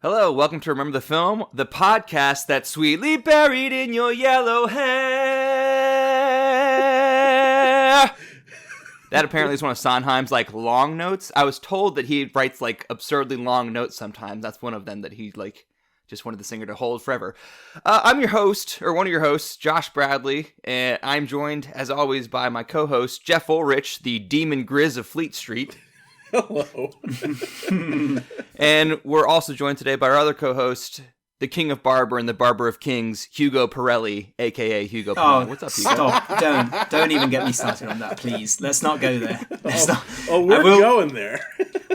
Hello, welcome to Remember the Film, the podcast that's sweetly buried in your yellow hair. That apparently is one of Sondheim's, long notes. I was told that he writes, absurdly long notes sometimes. That's one of them that he, just wanted the singer to hold forever. I'm your host, or one of your hosts, Josh Bradley, and I'm joined, as always, by my co-host, Jeff Ulrich, the demon Grizz of Fleet Street. Hello. And we're also joined today by our other co-host, the king of Barber and the Barber of Kings, Hugo Pirelli, a.k.a. Hugo Pirelli. What's up, Hugo? Stop. Don't even get me started on that, please. Let's not go there. We're going there.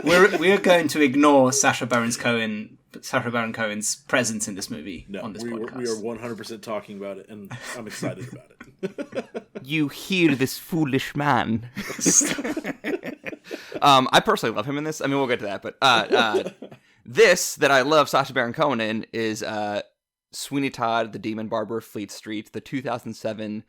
We're going to ignore Sacha Baron Cohen's presence in this movie on this podcast. We are 100% talking about it, and I'm excited about it. You hear this foolish man. I personally love him in this. I mean, we'll get to that, but this that I love Sacha Baron Cohen in is Sweeney Todd, the Demon Barber of Fleet Street, the 2007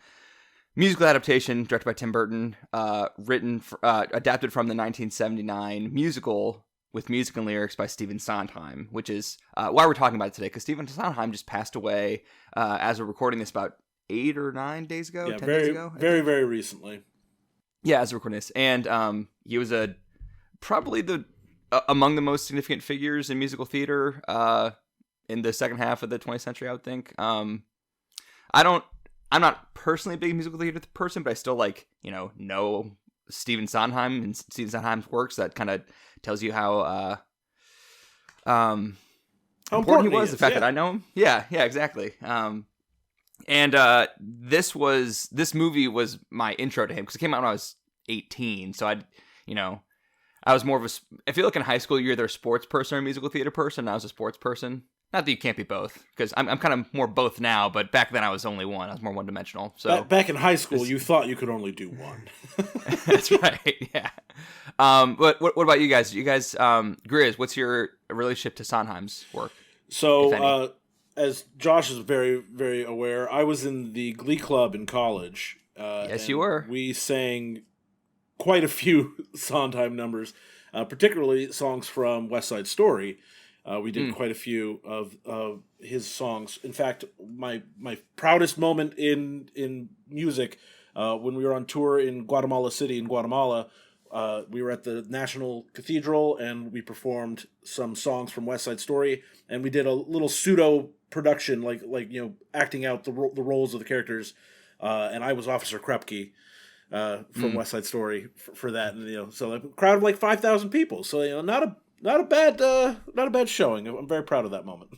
musical adaptation directed by Tim Burton, adapted from the 1979 musical with music and lyrics by Stephen Sondheim, which is why we're talking about it today, because Stephen Sondheim just passed away as we're recording this about 8 or 9 days ago, 10 days ago. Very, very recently. Yeah, as we're recording this. And he was probably among the most significant figures in musical theater in the second half of the 20th century, I would think. I'm not personally a big musical theater person, but I still know Stephen Sondheim and Stephen Sondheim's works. That kind of tells you how important he was. The fact that I know him. Yeah, exactly. And this movie was my intro to him because it came out when I was 18. So I was more of I feel like in high school you're either a sports person or a musical theater person. And I was a sports person. Not that you can't be both, because I'm kind of more both now. But back then I was only one. I was more one dimensional. So back in high school, you thought you could only do one. That's right. Yeah. But what about you guys? You guys, Grizz, what's your relationship to Sondheim's work? So, as Josh is very, very aware, I was in the Glee Club in college. Yes, you were. We sang quite a few Sondheim numbers, particularly songs from West Side Story. We did quite a few of his songs. In fact, my proudest moment in music, when we were on tour in Guatemala City in Guatemala, we were at the National Cathedral and we performed some songs from West Side Story, and we did a little pseudo production, acting out the roles of the characters, and I was Officer Krupke from West Side Story for that, and so a crowd of 5,000 people. So not a bad showing. I'm very proud of that moment.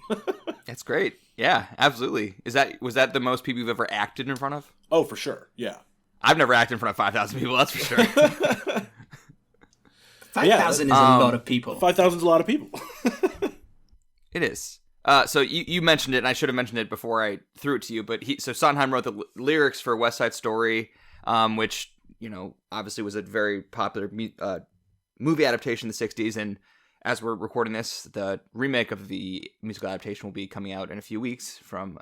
That's great. Yeah, absolutely. Was that the most people you've ever acted in front of? Oh, for sure. Yeah. I've never acted in front of 5,000 people. That's for sure. 5,000 is a lot of people. 5,000 is a lot of people. It is. So you mentioned it, and I should have mentioned it before I threw it to you. But Sondheim wrote the lyrics for West Side Story, which obviously was a very popular movie adaptation in the '60s. And as we're recording this, the remake of the musical adaptation will be coming out in a few weeks from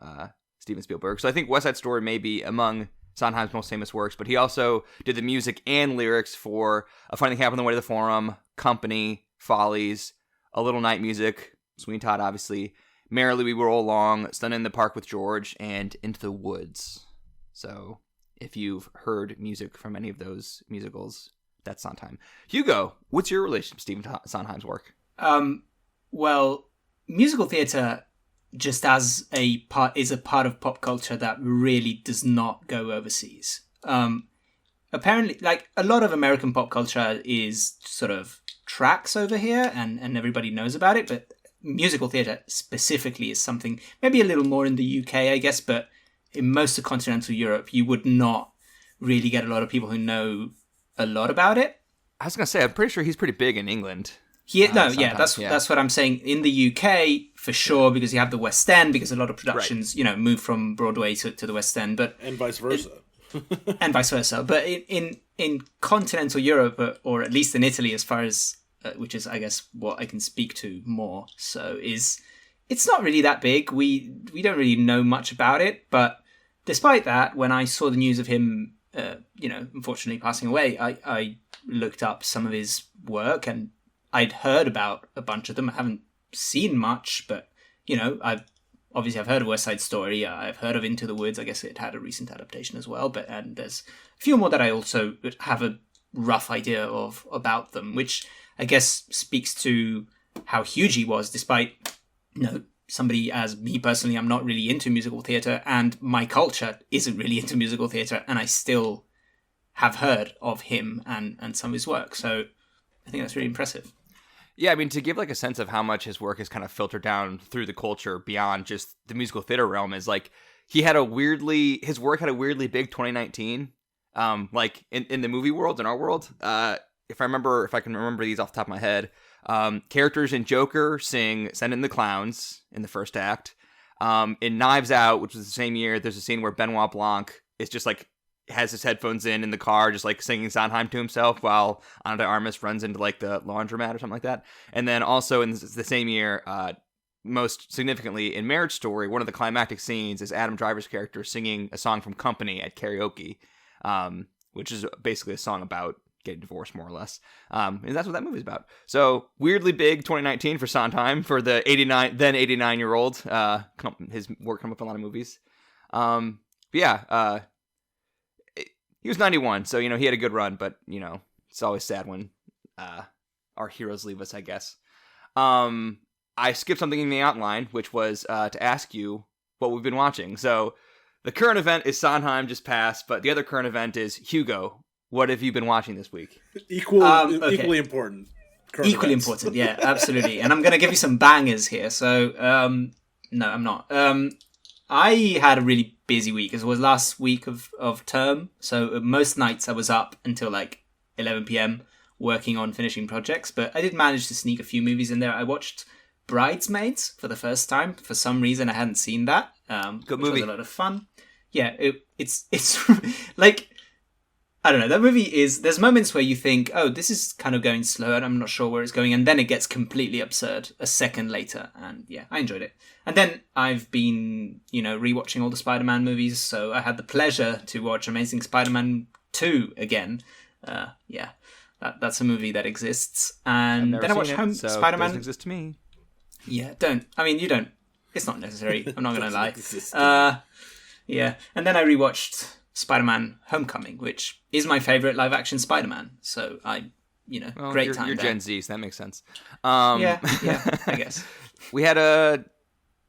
Steven Spielberg. So I think West Side Story may be among Sondheim's most famous works, but he also did the music and lyrics for A Funny Thing Happened on the Way to the Forum, Company, Follies, A Little Night Music, Sweeney Todd, obviously, Merrily We Roll Along, Sun in the Park with George, and Into the Woods. So if you've heard music from any of those musicals, that's Sondheim. Hugo, what's your relationship to Stephen Sondheim's work? Well, musical theatre just is a part of pop culture that really does not go overseas. Apparently, a lot of American pop culture is sort of tracks over here, and everybody knows about it, but musical theatre specifically is something maybe a little more in the UK, I guess, but in most of continental Europe, you would not really get a lot of people who know a lot about it. I was going to say, I'm pretty sure he's pretty big in England. That's what I'm saying. In the UK, for sure, because you have the West End, because a lot of productions, move from Broadway to the West End, and vice versa. But in continental Europe, or at least in Italy, as far as which is, I guess, what I can speak to more. So it's not really that big. We don't really know much about it, but despite that, when I saw the news of him, unfortunately passing away, I looked up some of his work, and I'd heard about a bunch of them. I haven't seen much, but I've heard of West Side Story. I've heard of Into the Woods. I guess it had a recent adaptation as well. And there's a few more that I also have a rough idea of about them, which I guess speaks to how huge he was, despite somebody as me personally, I'm not really into musical theatre, and my culture isn't really into musical theatre, and I still have heard of him and some of his work. So I think that's really impressive. Yeah, I mean, to give like a sense of how much his work has kind of filtered down through the culture beyond just the musical theater realm is like his work had a weirdly big 2019, like in the movie world, in our world. If I can remember these off the top of my head, characters in Joker sing "Send in the Clowns" in the first act. In Knives Out, which was the same year, there's a scene where Benoit Blanc is just like has his headphones in the car, just like singing Sondheim to himself while Ana de Armas runs into like the laundromat or something like that. And then also in the same year, most significantly in Marriage Story, one of the climactic scenes is Adam Driver's character singing a song from Company at karaoke, which is basically a song about getting divorced, more or less. And that's what that movie's about. So weirdly big 2019 for Sondheim, for the 89-year-old. His work come up in a lot of movies. He was 91, so, he had a good run, but, it's always sad when our heroes leave us, I guess. I skipped something in the outline, which was to ask you what we've been watching. So the current event is Sondheim just passed, but the other current event is Hugo. What have you been watching this week? Equally important. Equally important, yeah, absolutely. And I'm going to give you some bangers here. So, no, I'm not. I had a really busy week. It was last week of term. So most nights I was up until like 11 p.m. working on finishing projects. But I did manage to sneak a few movies in there. I watched Bridesmaids for the first time. For some reason, I hadn't seen that. Good movie. Which was a lot of fun. Yeah, it's like... I don't know, that movie there's moments where you think, oh, this is kind of going slow and I'm not sure where it's going, and then it gets completely absurd a second later, and yeah, I enjoyed it. And then I've been, rewatching all the Spider-Man movies, so I had the pleasure to watch Amazing Spider-Man 2 again. That's a movie that exists. And then I watched Spider-Man. Doesn't exist to me. Yeah, you don't. It's not necessary, I'm not going to lie. Yeah, and then I rewatched Spider-Man Homecoming, which is my favorite live-action Spider-Man. So great time. You're Gen Z, so that makes sense. Yeah, I guess. We had a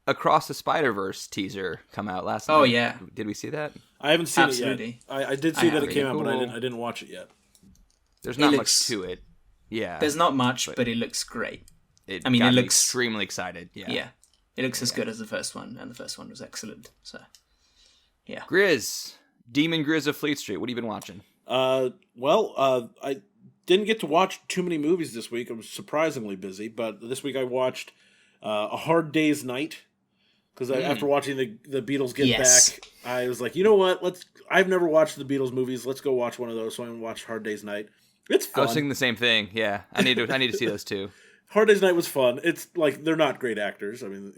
Across the Spider-Verse teaser come out last night. Oh, yeah. Did we see that? I haven't seen Absolutely. it yet. I did see that it came out, but I didn't watch it yet. There's not much to it. Yeah. There's not much, but it looks great. It looks extremely excited. Yeah. Yeah. It looks as good as the first one, and the first one was excellent. So, yeah. Grizz. Demon Grizz of Fleet Street. What have you been watching? I didn't get to watch too many movies this week. I was surprisingly busy, but this week I watched A Hard Day's Night, because after watching the Beatles Get Back, I was like, you know what? I've never watched the Beatles movies. Let's go watch one of those. So I watched Hard Day's Night. It's fun. I was thinking the same thing. Yeah, I need to see those too. Hard Day's Night was fun. It's like they're not great actors. I mean,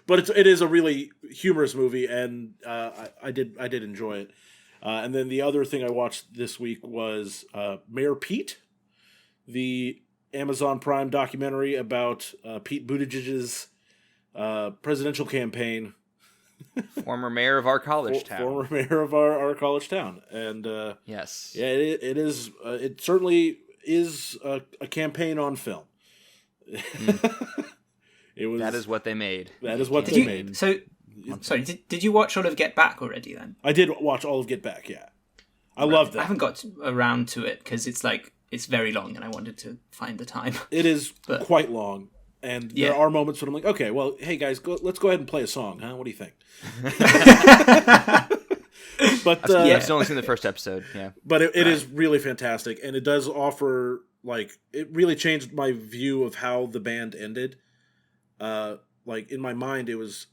but it is a really humorous movie, and I did enjoy it. And then the other thing I watched this week was Mayor Pete, the Amazon Prime documentary about Pete Buttigieg's presidential campaign. Former mayor of our college town. Former mayor of our college town, and yes, yeah, it is. It certainly is a campaign on film. It was. That is what they made. That is what they made. So, sorry, did you watch all of Get Back already then? I did watch all of Get Back, yeah. I loved that. I haven't got around to it because it's very long and I wanted to find the time. It is quite long, and there are moments when I'm like, okay, well, hey guys, let's go ahead and play a song, huh? What do you think? But I've still only seen the first episode, yeah. But it is really fantastic, and it does offer, it really changed my view of how the band ended. In my mind, it was,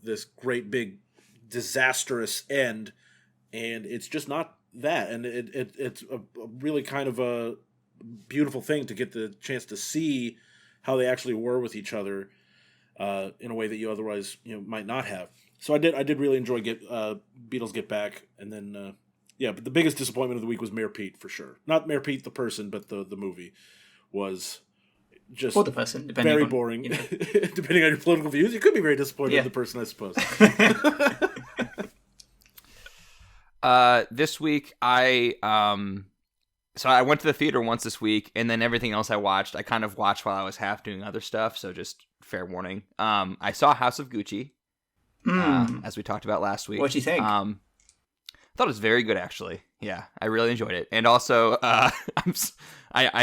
this great big disastrous end, and it's just not that. And it's a really kind of a beautiful thing to get the chance to see how they actually were with each other in a way that you otherwise might not have. So I did really enjoy Beatles Get Back, and then but the biggest disappointment of the week was Mayor Pete, for sure. Not Mayor Pete the person, but the movie was just for the person, depending very on, boring. You know. Depending on your political views, you could be very disappointed in the person, I suppose. This week so I went to the theater once this week, and then everything else I watched, I kind of watched while I was half doing other stuff, so just fair warning. I saw House of Gucci, as we talked about last week. What'd you think? I thought it was very good, actually. Yeah, I really enjoyed it. And also, I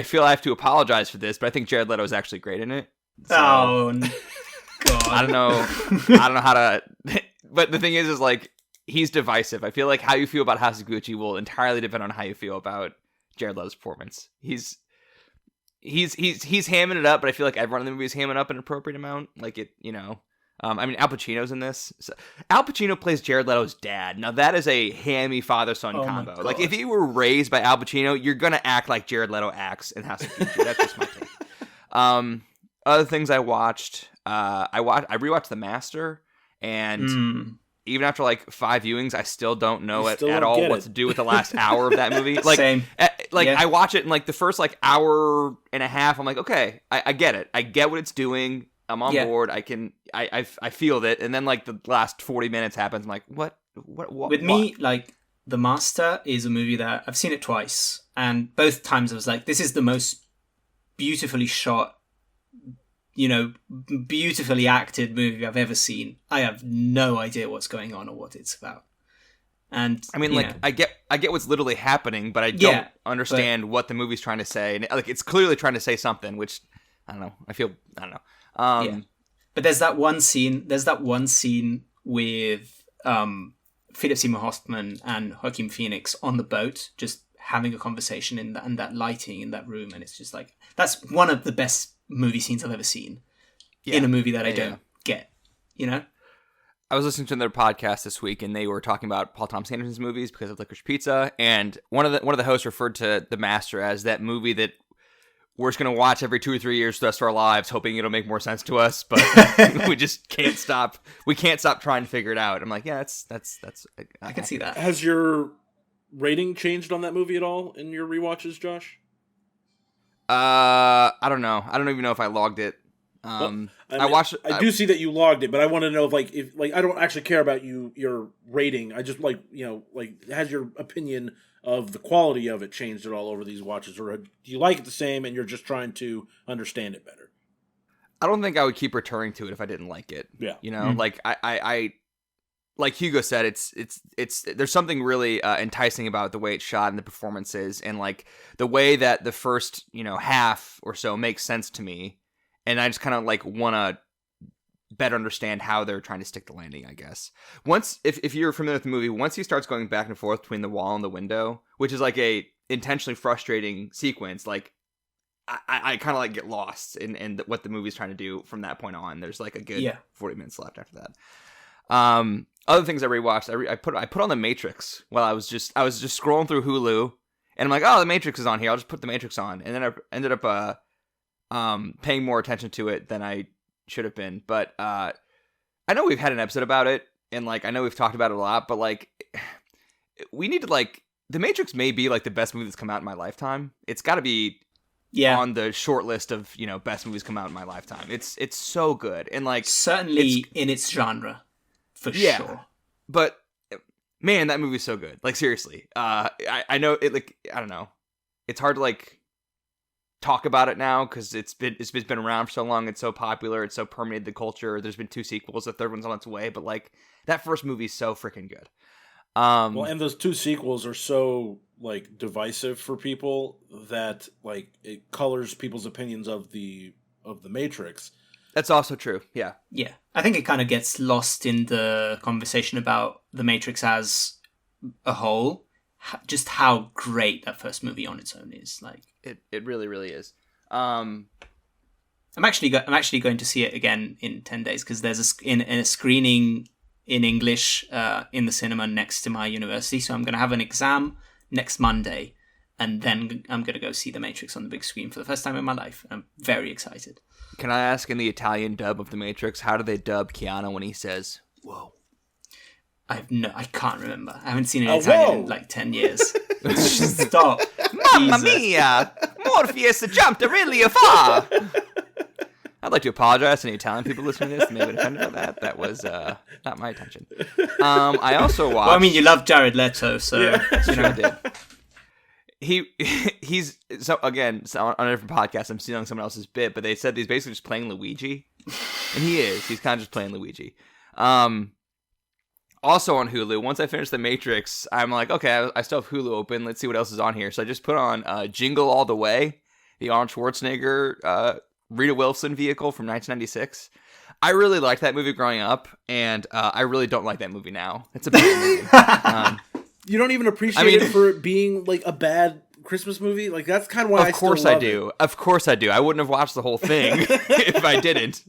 feel I have to apologize for this, but I think Jared Leto is actually great in it. So, God. I don't know how to... But the thing is like, he's divisive. I feel like how you feel about House of Gucci will entirely depend on how you feel about Jared Leto's performance. He's hamming it up, but I feel like everyone in the movie is hamming up an appropriate amount. Like it, you know. I mean, Al Pacino's in this. So, Al Pacino plays Jared Leto's dad. Now that is a hammy father-son combo. Like if you were raised by Al Pacino, you're gonna act like Jared Leto acts in House of Gucci. That's just my take. Other things I watched. I rewatched The Master, and even after like 5 viewings, I still don't know at all what to do with the last hour of that movie. Like, Same. I watch it in like the first like hour and a half. I'm like, okay, I get it. I get what it's doing. I'm on board. I feel it. And then like the last 40 minutes happens. I'm like, what? With me, like The Master is a movie that I've seen it twice, and both times I was like, this is the most beautifully shot, you know, beautifully acted movie I've ever seen. I have no idea what's going on or what it's about. And I mean, like, know. I get what's literally happening, but I don't understand what the movie's trying to say. And like, it's clearly trying to say something, which I don't know. I don't know. But there's that one scene. With Philip Seymour Hoffman and Joaquin Phoenix on the boat, just having a conversation in that lighting in that room, and it's just like that's one of the best movie scenes I've ever seen in a movie that I don't get. You know. I was listening to their podcast this week, and they were talking about Paul Thomas Anderson's movies because of Licorice Pizza, and one of the hosts referred to The Master as that movie that we're just going to watch every 2 or 3 years the rest of our lives, hoping it'll make more sense to us, but we just can't stop. We can't stop trying to figure it out. I'm like, yeah, that's. I can see that. Has your rating changed on that movie at all in your rewatches, Josh? I don't know. I don't even know if I logged it. I watched. I do see that you logged it, but I want to know if I don't actually care about your rating. I just has your opinion of the quality of it changed at all over these watches, or do you like it the same and you're just trying to understand it better? I don't think I would keep returning to it if I didn't like it. Yeah, you know, like I like Hugo said, it's there's something really enticing about the way it's shot and the performances, and like the way that the first half or so makes sense to me. And I just kind of like want to better understand how they're trying to stick the landing, I guess. Once, if you're familiar with the movie, once he starts going back and forth between the wall and the window, which is like a intentionally frustrating sequence, like I kind of like get lost in what the movie's trying to do from that point on. There's like a good 40 minutes left after that. Other things I rewatched, I put on The Matrix while I was just scrolling through Hulu, and I'm like, oh, The Matrix is on here. I'll just put The Matrix on, and then I ended up paying more attention to it than I should have been. But I know we've had an episode about it, and like I know we've talked about it a lot, but like we need to like The Matrix may be like the best movie that's come out in my lifetime. It's got to be on the short list of best movies come out in my lifetime. It's so good, and like certainly in its genre for sure. But man, that movie's so good. Like seriously, I know it. Like I don't know, it's hard to like talk about it now because it's been around for so long. It's so popular. It's so permeated the culture. There's been 2 sequels. The third one's on its way. But like that first movie's so freaking good. Well, and those 2 sequels are so like divisive for people that like it colors people's opinions of the Matrix. That's also true. Yeah. I think it kind of gets lost in the conversation about the Matrix as a whole. Just how great that first movie on its own is. Like it really, really is. I'm actually going to see it again in 10 days because there's a screening in English in the cinema next to my university. So I'm going to have an exam next Monday, and then I'm going to go see The Matrix on the big screen for the first time in my life. I'm very excited. Can I ask, in the Italian dub of The Matrix, how do they dub Keanu when he says "whoa"? I can't remember. I haven't seen it in Italian in like 10 years. Stop. Mamma mia! Morpheus jumped really far. I'd like to apologize to any Italian people listening to this and they would offended by that. That was not my intention. I also watched... Well, I mean, you love Jared Leto, so... Yeah, you know. I did. He's... So, again, on a different podcast, I'm stealing someone else's bit, but they said he's basically just playing Luigi. And he is. He's kind of just playing Luigi. Also on Hulu, once I finish The Matrix, I'm like, okay, I still have Hulu open. Let's see what else is on here. So I just put on Jingle All the Way, the Arnold Schwarzenegger... Rita Wilson vehicle from 1996. I really liked that movie growing up, and I really don't like that movie now. It's a bad movie. You don't even appreciate it for it being like a bad Christmas movie? Like, that's kind of why I still love it. Of course I do. I wouldn't have watched the whole thing if I didn't.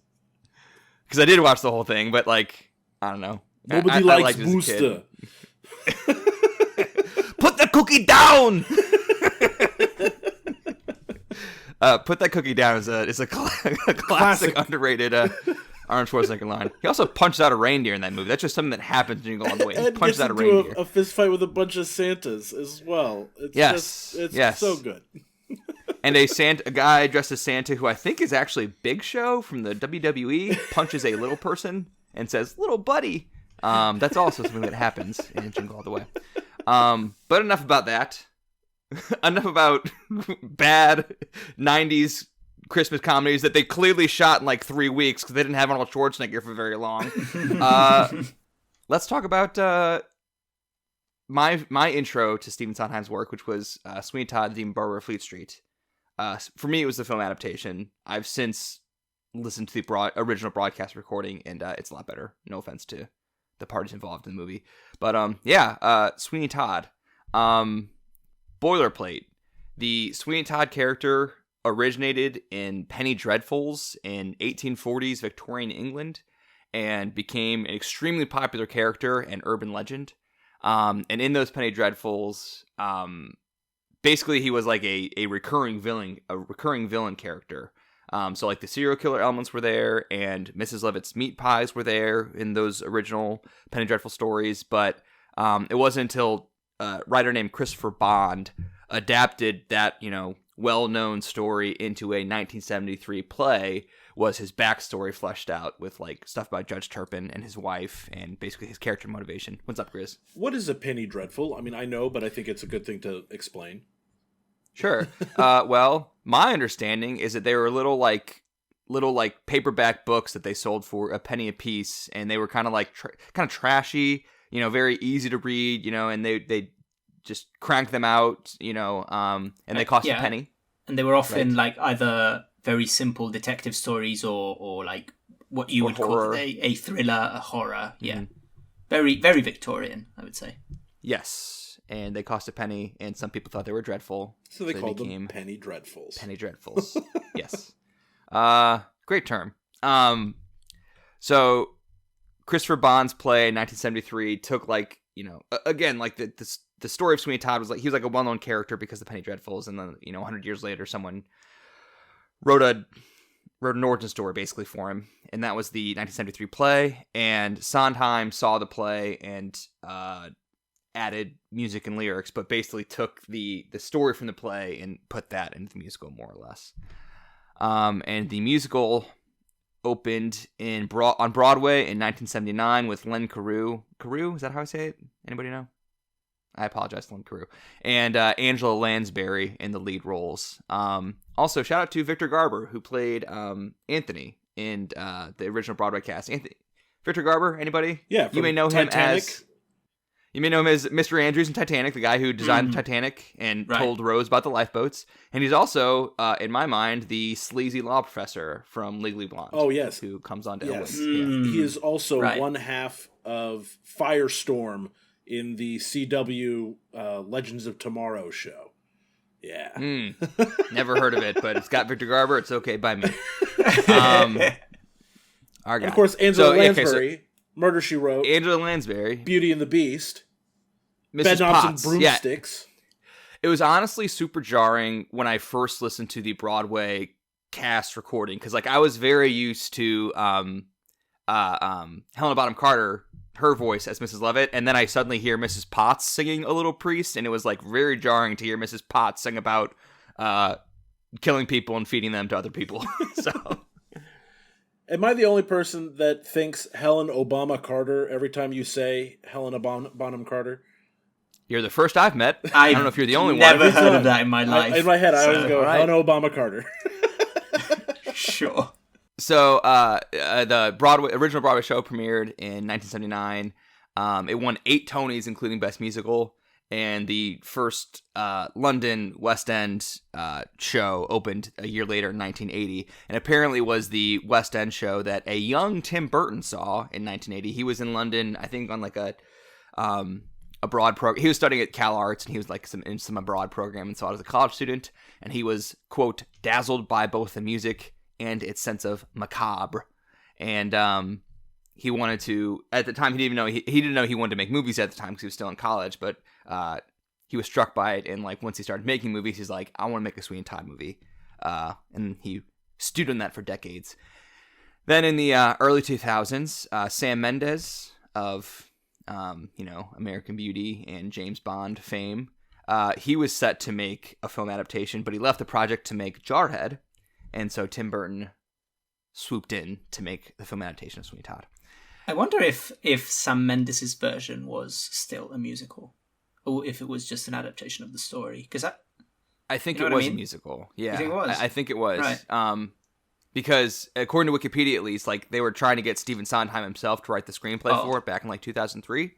Because I did watch the whole thing, but like, I don't know. Nobody likes Booster. Put the cookie down! Put that cookie down is a classic underrated Arnold Schwarzenegger line. He also punched out a reindeer in that movie. That's just something that happens when you go all the way. He punches out a reindeer. A fist fight with a bunch of Santas as well. It's so good. And a guy dressed as Santa, who I think is actually Big Show from the WWE, punches a little person and says, "Little buddy." That's also something that happens in Jingle All the Way. But enough about that. Enough about bad 90s Christmas comedies that they clearly shot in like 3 weeks because they didn't have Arnold Schwarzenegger for very long. Let's talk about my intro to Stephen Sondheim's work, which was Sweeney Todd, Demon Barber, Fleet Street. For me, it was the film adaptation. I've since listened to the original broadcast recording, and it's a lot better. No offense to the parties involved in the movie. But Sweeney Todd. Boilerplate. The Sweeney Todd character originated in penny dreadfuls in 1840s Victorian England and became an extremely popular character and urban legend. And in those penny dreadfuls, basically he was like a recurring villain character. So like the serial killer elements were there, and Mrs. Levitt's meat pies were there in those original penny dreadful stories. But it wasn't until a writer named Christopher Bond adapted that, well-known story into a 1973 play, was his backstory fleshed out with like stuff about Judge Turpin and his wife and basically his character motivation. What's up, Grizz? What is a penny dreadful? I mean, I know, but I think it's a good thing to explain. Sure. Well, my understanding is that they were little paperback books that they sold for a penny a piece, and they were kind of like kind of trashy, very easy to read, and they just cranked them out, and they cost a penny. And they were often like either very simple detective stories or like what you would call a thriller, a horror. Yeah. Mm-hmm. Very, very Victorian, I would say. Yes. And they cost a penny, and some people thought they were dreadful. So they called them penny dreadfuls. Penny dreadfuls. Yes. Great term. So Christopher Bond's play in 1973 took again, like the story of Sweeney Todd was like, he was like a well-known character because of the Penny Dreadfuls, and then 100 years later someone wrote an origin story basically for him, and that was the 1973 play. And Sondheim saw the play and added music and lyrics, but basically took the story from the play and put that into the musical, more or less. And the musical opened on Broadway in 1979 with Len Carew. Carew, is that how I say it? Anybody know? I apologize, Len Carew. And Angela Lansbury in the lead roles. Also, shout out to Victor Garber, who played Anthony in the original Broadway cast. Victor Garber, anybody? Yeah, you may know Titanic. You may know him as Mr. Andrews in Titanic, the guy who designed the Titanic and told Rose about the lifeboats. And he's also, in my mind, the sleazy law professor from Legally Blonde. Oh, yes. Who comes on to Yes. He is also one half of Firestorm in the CW Legends of Tomorrow show. Yeah. Never heard of it, but it's got Victor Garber. It's okay by me. Our guy. And of course, Angela Lansbury, Murder, She Wrote. Angela Lansbury. Beauty and the Beast. Mrs. Bedknobs Potts. and Broomsticks. Yeah. It was honestly super jarring when I first listened to the Broadway cast recording, because I was very used to Helena Bonham Carter, her voice as Mrs. Levitt, and then I suddenly hear Mrs. Potts singing A Little Priest, and it was very jarring to hear Mrs. Potts sing about killing people and feeding them to other people. So, am I the only person that thinks Helen Obama Carter every time you say Helena Bonham Carter? you're the first I've met. I don't know if you're the only one. Never heard of that in my life. In my head, I always go, Helena Obama Carter. Sure. So the original Broadway show premiered in 1979. It won 8 Tonys, including Best Musical, and the first London West End show opened a year later in 1980, and apparently was the West End show that a young Tim Burton saw in 1980. He was in London, I think, on like a abroad program. He was studying at Cal Arts, and he was like in some abroad program and saw it as a college student, and he was, quote, dazzled by both the music and its sense of macabre. And he wanted to, at the time, he didn't know he wanted to make movies at the time because he was still in college, but he was struck by it, and like once he started making movies, he's like, I want to make a Sweeney Todd movie. And he stewed on that for decades. Then in the early 2000s, Sam Mendes of American Beauty and James Bond fame, he was set to make a film adaptation, but he left the project to make Jarhead, and so Tim Burton swooped in to make the film adaptation of Sweeney Todd. I wonder if Sam Mendes' version was still a musical, or if it was just an adaptation of the story. Because I think it was a musical. Yeah, you think it was? I think it was. Right. Because according to Wikipedia, at least, like they were trying to get Stephen Sondheim himself to write the screenplay for it back in like 2003.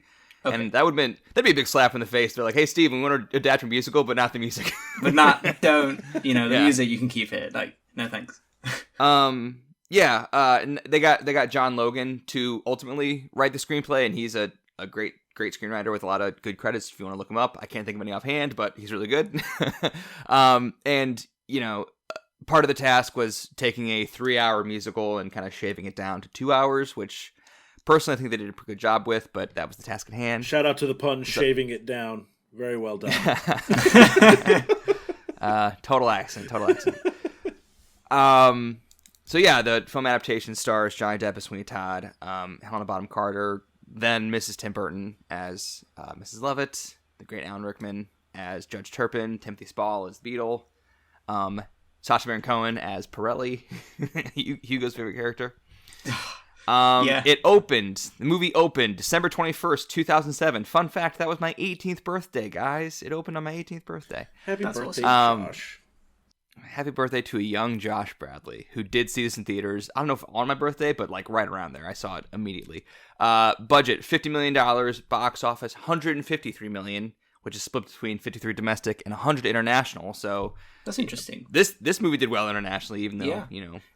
Okay. And that'd be a big slap in the face. They're like, "Hey, Steve, we want to adapt a musical, but not the music." But the music you can keep it. Like, no thanks. They got John Logan to ultimately write the screenplay, and he's a great screenwriter with a lot of good credits. If you want to look him up, I can't think of any offhand, but he's really good. Part of the task was taking a 3-hour musical and kind of shaving it down to 2 hours, which personally I think they did a pretty good job with, but that was the task at hand. Shout out to the pun, shaving it down. Very well done. Total accent. So yeah, the film adaptation stars Johnny Depp as Sweeney Todd, Helena Bonham Carter, then Mrs. Tim Burton as Mrs. Lovett, the great Alan Rickman as Judge Turpin, Timothy Spall as Beetle, Sacha Baron Cohen as Pirelli, Hugo's favorite character. The movie opened December 21st, 2007. Fun fact, that was my 18th birthday, guys. It opened on my 18th birthday. Happy birthday, Josh. Happy birthday to a young Josh Bradley, who did see this in theaters. I don't know if on my birthday, but like right around there. I saw it immediately. Budget, $50 million. Box office, $153 million, which is split between 53 domestic and 100 international. So that's interesting. This movie did well internationally, even though,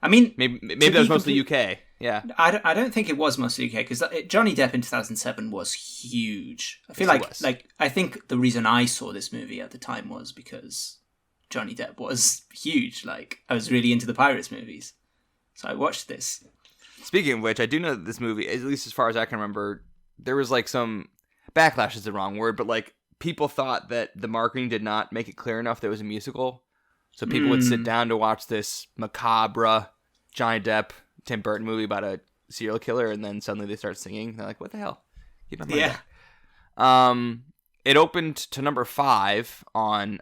I mean, maybe that was mostly UK. Yeah. I don't think it was mostly UK, because Johnny Depp in 2007 was huge. I feel I think the reason I saw this movie at the time was because Johnny Depp was huge. Like, I was really into the Pirates movies, so I watched this. Speaking of which, I do know that this movie, at least as far as I can remember, there was like some backlash is the wrong word, but like people thought that the marketing did not make it clear enough that it was a musical. So people would sit down to watch this macabre Johnny Depp, Tim Burton movie about a serial killer, and then suddenly they start singing. They're like, what the hell? Keep my mind back. It opened to number 5 on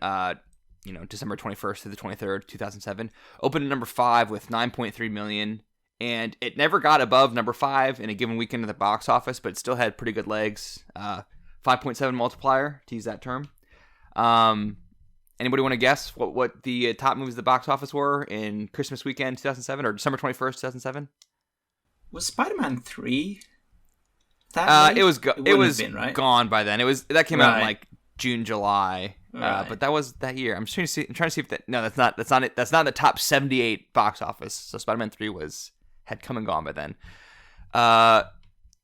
December 21st through the 23rd, 2007. Opened at number 5 with 9.3 million, and it never got above number 5 in a given weekend at the box office, but it still had pretty good legs. 5.7 multiplier, to use that term. Anybody want to guess what the top movies at the box office were in Christmas weekend 2007 or December 21st, 2007? Was Spider-Man 3? It was right? gone by then. That came out in like June, July. Right. But that was that year. I'm trying to see if that. No, that's not it. That's not in the top 78 box office. So Spider-Man 3 had come and gone by then.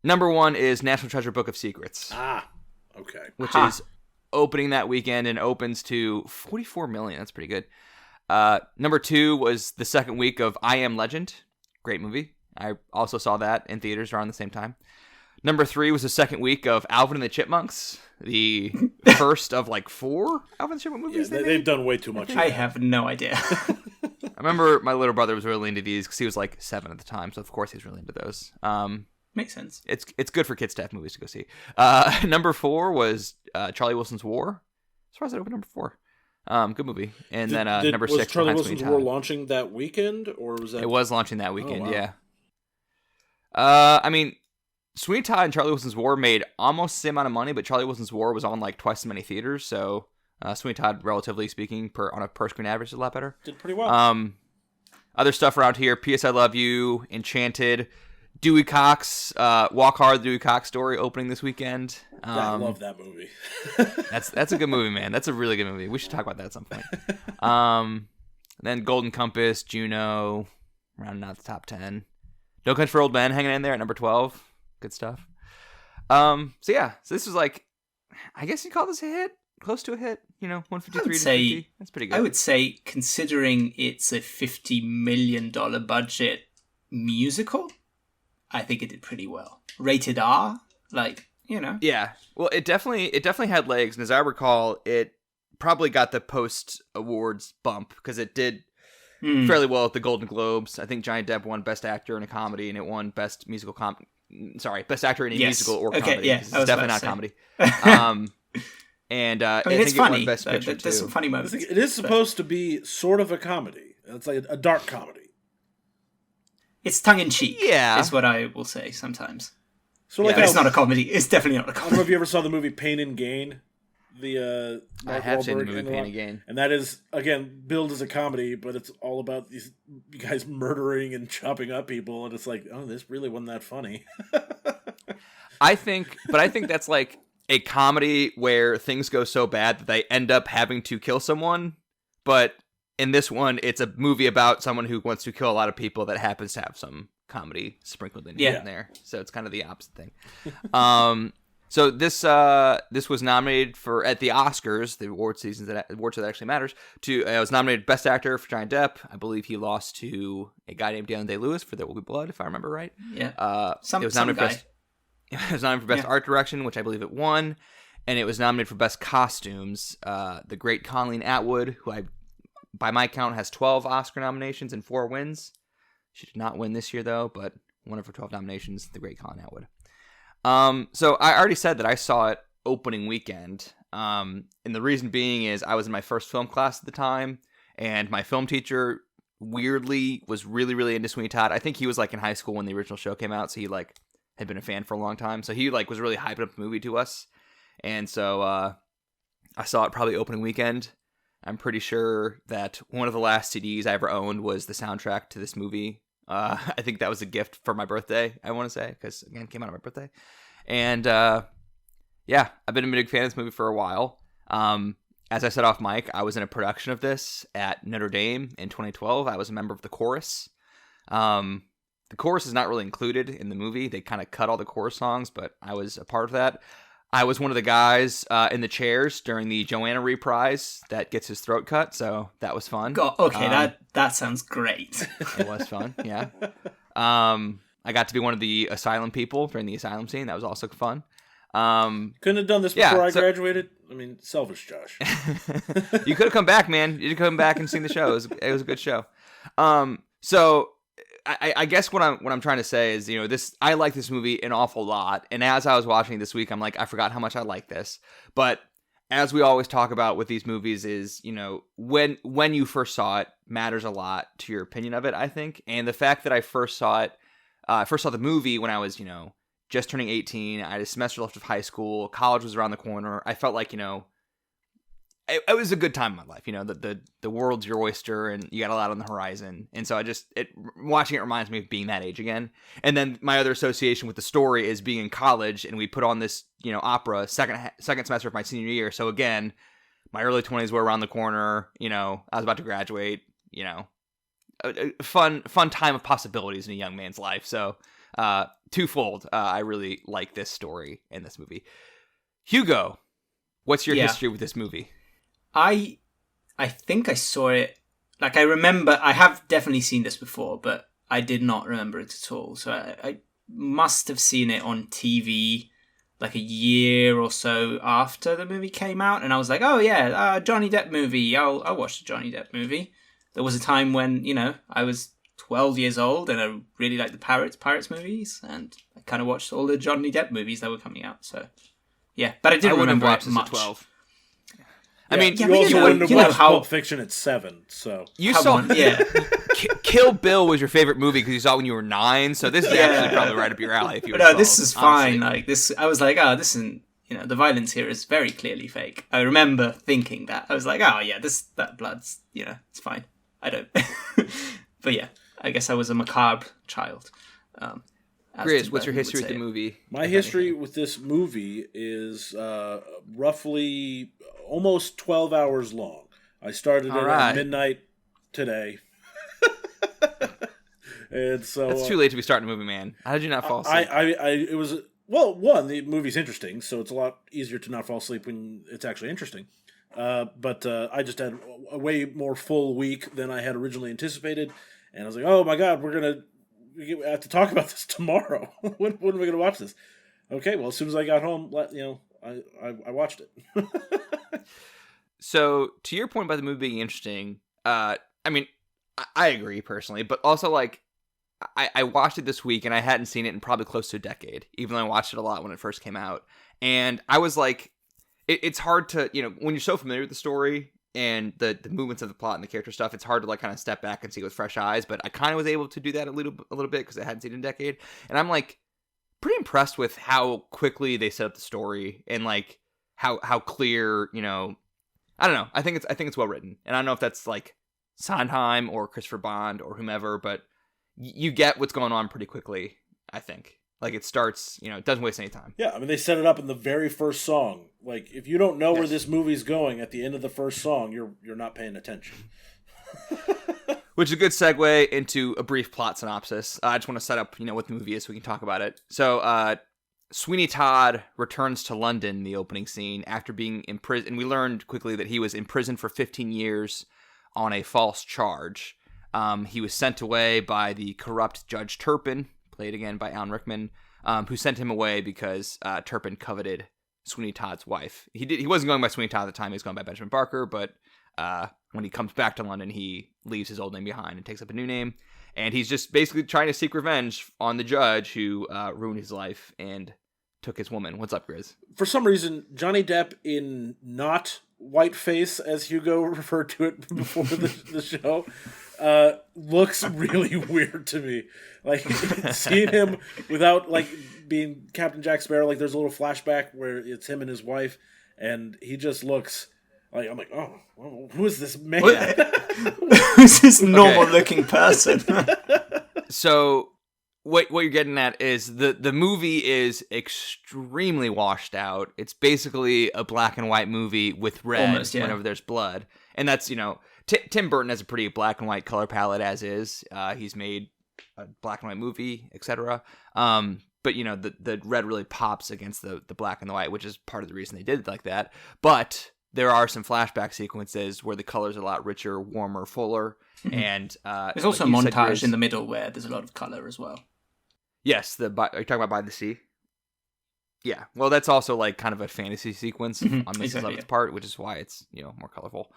Number 1 is National Treasure: Book of Secrets. Okay. Which is opening that weekend and opens to 44 million. That's pretty good. Number 2 was the second week of I Am Legend. Great movie. I also saw that in theaters around the same time. Number 3 was the second week of Alvin and the Chipmunks, the first of like 4 Alvin and the Chipmunk movies. Yeah, they've done way too much. I have no idea. I remember my little brother was really into these because he was like 7 at the time, so of course he's really into those. Makes sense. It's good for kids to have movies to go see. Number 4 was Charlie Wilson's War. As far as it opened number 4. Good movie. And then number 6, was Charlie Behind Wilson's Sweeney War Todd. launching that weekend, or was that? It was launching that weekend. Oh, wow. Yeah. I mean, Sweeney Todd and Charlie Wilson's War made almost the same amount of money, but Charlie Wilson's War was on like twice as many theaters. So Sweeney Todd, relatively speaking, on a per screen average, is a lot better. Did pretty well. Other stuff around here: P.S. I Love You, Enchanted, Dewey Cox, Walk Hard, the Dewey Cox story opening this weekend. I love that movie. That's a good movie, man. That's a really good movie. We should talk about that at some point. Then Golden Compass, Juno, rounding out the top 10. No Country for Old Men hanging in there at number 12. Good stuff. So this was like, I guess you call this a hit, close to a hit. 153 to 50. That's pretty good. I would say, considering it's a $50 million budget musical, I think it did pretty well. Rated R, Yeah. Well, it definitely had legs, and as I recall, it probably got the post awards bump because it did fairly well at the Golden Globes. I think Johnny Depp won Best Actor in a Comedy, and it won Best Musical Best Actor in a musical or comedy. Okay, yeah, it's definitely not comedy. And I mean, think it's funny. It won Best Picture There's some funny moments. It is supposed to be sort of a comedy. It's like a dark comedy. It's tongue in cheek. Yeah, is what I will say sometimes. So like, it's not a comedy. It's definitely not a I don't comedy. know if you ever saw the movie Pain and Gain. I have seen the movie Pain and Gain, and that is again billed as a comedy, but it's all about these guys murdering and chopping up people, and it's like, oh, this really wasn't that funny. I think that's like a comedy where things go so bad that they end up having to kill someone, but in this one, it's a movie about someone who wants to kill a lot of people that happens to have some comedy sprinkled in there. So it's kind of the opposite thing. So this was nominated at the Oscars, the award show that actually matters. It was nominated Best Actor for Johnny Depp. I believe he lost to a guy named Daniel Day-Lewis for There Will Be Blood, if I remember right. Yeah. It was nominated for Best Art Direction, which I believe it won, and it was nominated for Best Costumes. The great Colleen Atwood, who by my count has 12 Oscar nominations and 4 wins. She did not win this year though, but one of her 12 nominations, the great Colleen Atwood. So I already said that I saw it opening weekend. And the reason being is I was in my first film class at the time, and my film teacher weirdly was really, really into Sweeney Todd. I think he was like in high school when the original show came out, so he like had been a fan for a long time. So he like was really hyping up the movie to us. And so I saw it probably opening weekend. I'm pretty sure that one of the last CDs I ever owned was the soundtrack to this movie. I think that was a gift for my birthday, I want to say, because, again, it came out on my birthday. And, I've been a big fan of this movie for a while. As I said off mic, I was in a production of this at Notre Dame in 2012. I was a member of the chorus. The chorus is not really included in the movie. They kind of cut all the chorus songs, but I was a part of that. I was one of the guys in the chairs during the Joanna Reprise that gets his throat cut, so that was fun. God, okay, that sounds great. It was fun, yeah. I got to be one of the asylum people during the asylum scene. That was also fun. Couldn't have done this before I graduated. I mean, selfish Josh. You could have come back, man. You could come back and seen the show. It was a good show. So I guess what I'm trying to say is, I like this movie an awful lot, and as I was watching it this week, I'm like, I forgot how much I like this. But as we always talk about with these movies is, when you first saw it matters a lot to your opinion of it, I think. And the fact that I first saw the movie when I was, just turning 18, I had a semester left of high school, college was around the corner. I felt like, it was a good time in my life, the world's your oyster and you got a lot on the horizon. And so watching it reminds me of being that age again. And then my other association with the story is being in college, and we put on this, opera second semester of my senior year. So again, my early 20s were around the corner, I was about to graduate, a fun time of possibilities in a young man's life. So, twofold, I really like this story in this movie. Hugo, what's your history with this movie? I think I saw it, like I remember, I have definitely seen this before, but I did not remember it at all. So I must have seen it on TV like a year or so after the movie came out. And I was like, oh yeah, Johnny Depp movie. I'll watch the Johnny Depp movie. There was a time when, I was 12 years old and I really liked the Pirates movies. And I kind of watched all the Johnny Depp movies that were coming out. So yeah, but I didn't remember it much. 12. I mean, you also wouldn't have you know watched how- Pulp Fiction at 7, so... you Come saw on, yeah. Kill Bill was your favorite movie because you saw it when you were 9, so this is actually probably right up your alley if you were But no, 12, this is honestly. fine. Like this, I was like, oh, this isn't. You know, the violence here is very clearly fake. I remember thinking that. I was like, oh yeah, that blood's, you know, it's fine. I don't. But yeah, I guess I was a macabre child. Grizz, what's your history with the movie? My history with this movie is roughly almost 12 hours long. I started it at midnight today. And so That's too late to be starting a movie, man. How did you not fall asleep? It was, well, one, the movie's interesting, so it's a lot easier to not fall asleep when it's actually interesting. But I just had a way more full week than I had originally anticipated, and I was like, oh my god, we have to talk about this tomorrow. when are we going to watch this? Okay, well, as soon as I got home, I watched it. So, to your point about the movie being interesting, I mean, I agree personally, but also, like, I watched it this week, and I hadn't seen it in probably close to a decade, even though I watched it a lot when it first came out. And I was like, it's hard to, you know, when you're so familiar with the story and the movements of the plot and the character stuff, it's hard to, like, kind of step back and see with fresh eyes, but I kind of was able to do that a little bit because I hadn't seen it in a decade. And I'm, like, pretty impressed with how quickly they set up the story and, like, how clear, you know, I don't know. I think it's well written. And I don't know if that's, like, Sondheim or Christopher Bond or whomever, but you get what's going on pretty quickly, I think. Like, it starts, you know, it doesn't waste any time. Yeah, I mean, they set it up in the very first song. Like, if you don't know where this movie's going at the end of the first song, you're not paying attention. Which is a good segue into a brief plot synopsis. I just want to set up, you know, what the movie is so we can talk about it. So, Sweeney Todd returns to London in the opening scene after being imprisoned. And we learned quickly that he was imprisoned for 15 years on a false charge. He was sent away by the corrupt Judge Turpin, played again by Alan Rickman, who sent him away because Turpin coveted Sweeney Todd's wife. He wasn't going by Sweeney Todd at the time, he was going by Benjamin Barker, but when he comes back to London, he leaves his old name behind and takes up a new name. And he's just basically trying to seek revenge on the judge who ruined his life and took his woman. What's up, Grizz? For some reason, Johnny Depp in not whiteface, as Hugo referred to it before the show, looks really weird to me. Like, seeing him without, like, being Captain Jack Sparrow, like, there's a little flashback where it's him and his wife, and he just looks like, I'm like, oh, who is this man? Who's this normal-looking person? So, what you're getting at is the movie is extremely washed out. It's basically a black and white movie with red Almost, yeah. whenever there's blood. And that's, you know, Tim Burton has a pretty black and white color palette as is. He's made a black and white movie, etc. But, you know, the red really pops against the black and the white, which is part of the reason they did it like that. But there are some flashback sequences where the colors are a lot richer, warmer, fuller. And there's also like a montage in the middle where there's a lot of color as well. Yes, are you talking about By the Sea? Yeah, well, that's also like kind of a fantasy sequence on Mrs. Lovett's part, which is why it's, you know, more colorful.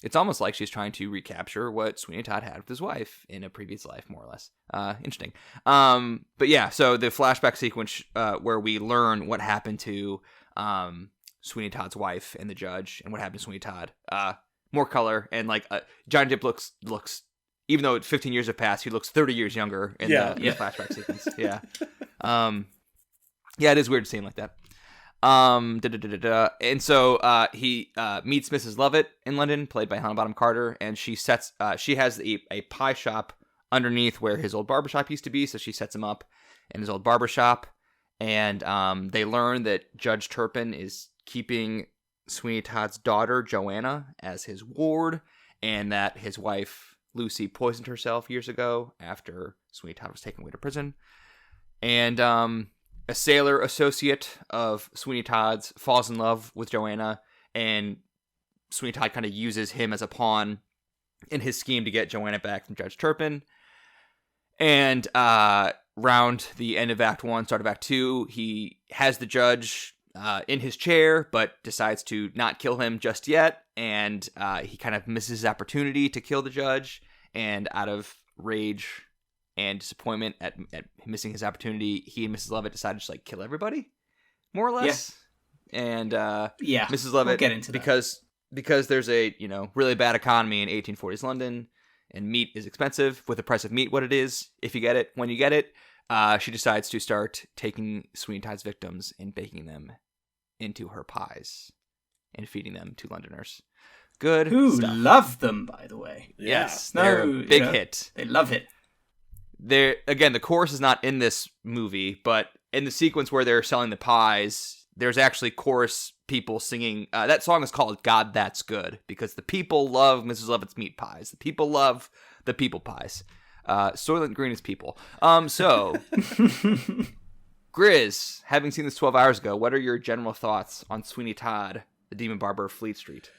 It's almost like she's trying to recapture what Sweeney Todd had with his wife in a previous life, more or less. Interesting. But yeah, so the flashback sequence where we learn what happened to Sweeney Todd's wife and the judge, and what happened to Sweeney Todd. More color, and like Johnny Depp looks. Even though 15 years have passed, he looks 30 years younger in the flashback sequence. Yeah. Yeah, it is weird to see him like that. And so he meets Mrs. Lovett in London, played by Helena Bonham Carter, and she has a pie shop underneath where his old barbershop used to be, so she sets him up in his old barbershop, and they learn that Judge Turpin is keeping Sweeney Todd's daughter, Joanna, as his ward, and that his wife, Lucy, poisoned herself years ago after Sweeney Todd was taken away to prison. And a sailor associate of Sweeney Todd's falls in love with Joanna, and Sweeney Todd kind of uses him as a pawn in his scheme to get Joanna back from Judge Turpin. And round the end of Act 1, start of Act 2, he has the judge in his chair, but decides to not kill him just yet. And he kind of misses his opportunity to kill the judge, and out of rage and disappointment at missing his opportunity, he and Mrs. Lovett decided to just like kill everybody, more or less. and yeah, Mrs. Lovett we'll get into that. because there's a really bad economy in 1840s London, and meat is expensive. With the price of meat what it is, if you get it when you get it, she decides to start taking Sweeney Todd's victims and baking them into her pies and feeding them to Londoners. Good Who stuff. love them, by the way. Yes, they're a big hit. They love it. Again, the chorus is not in this movie, but in the sequence where they're selling the pies, there's actually chorus people singing. That song is called "God That's Good" because the people love Mrs. Lovett's meat pies. The people love the people pies. Soylent Green is people. So, Grizz, having seen this 12 hours ago, what are your general thoughts on Sweeney Todd, the Demon Barber of Fleet Street?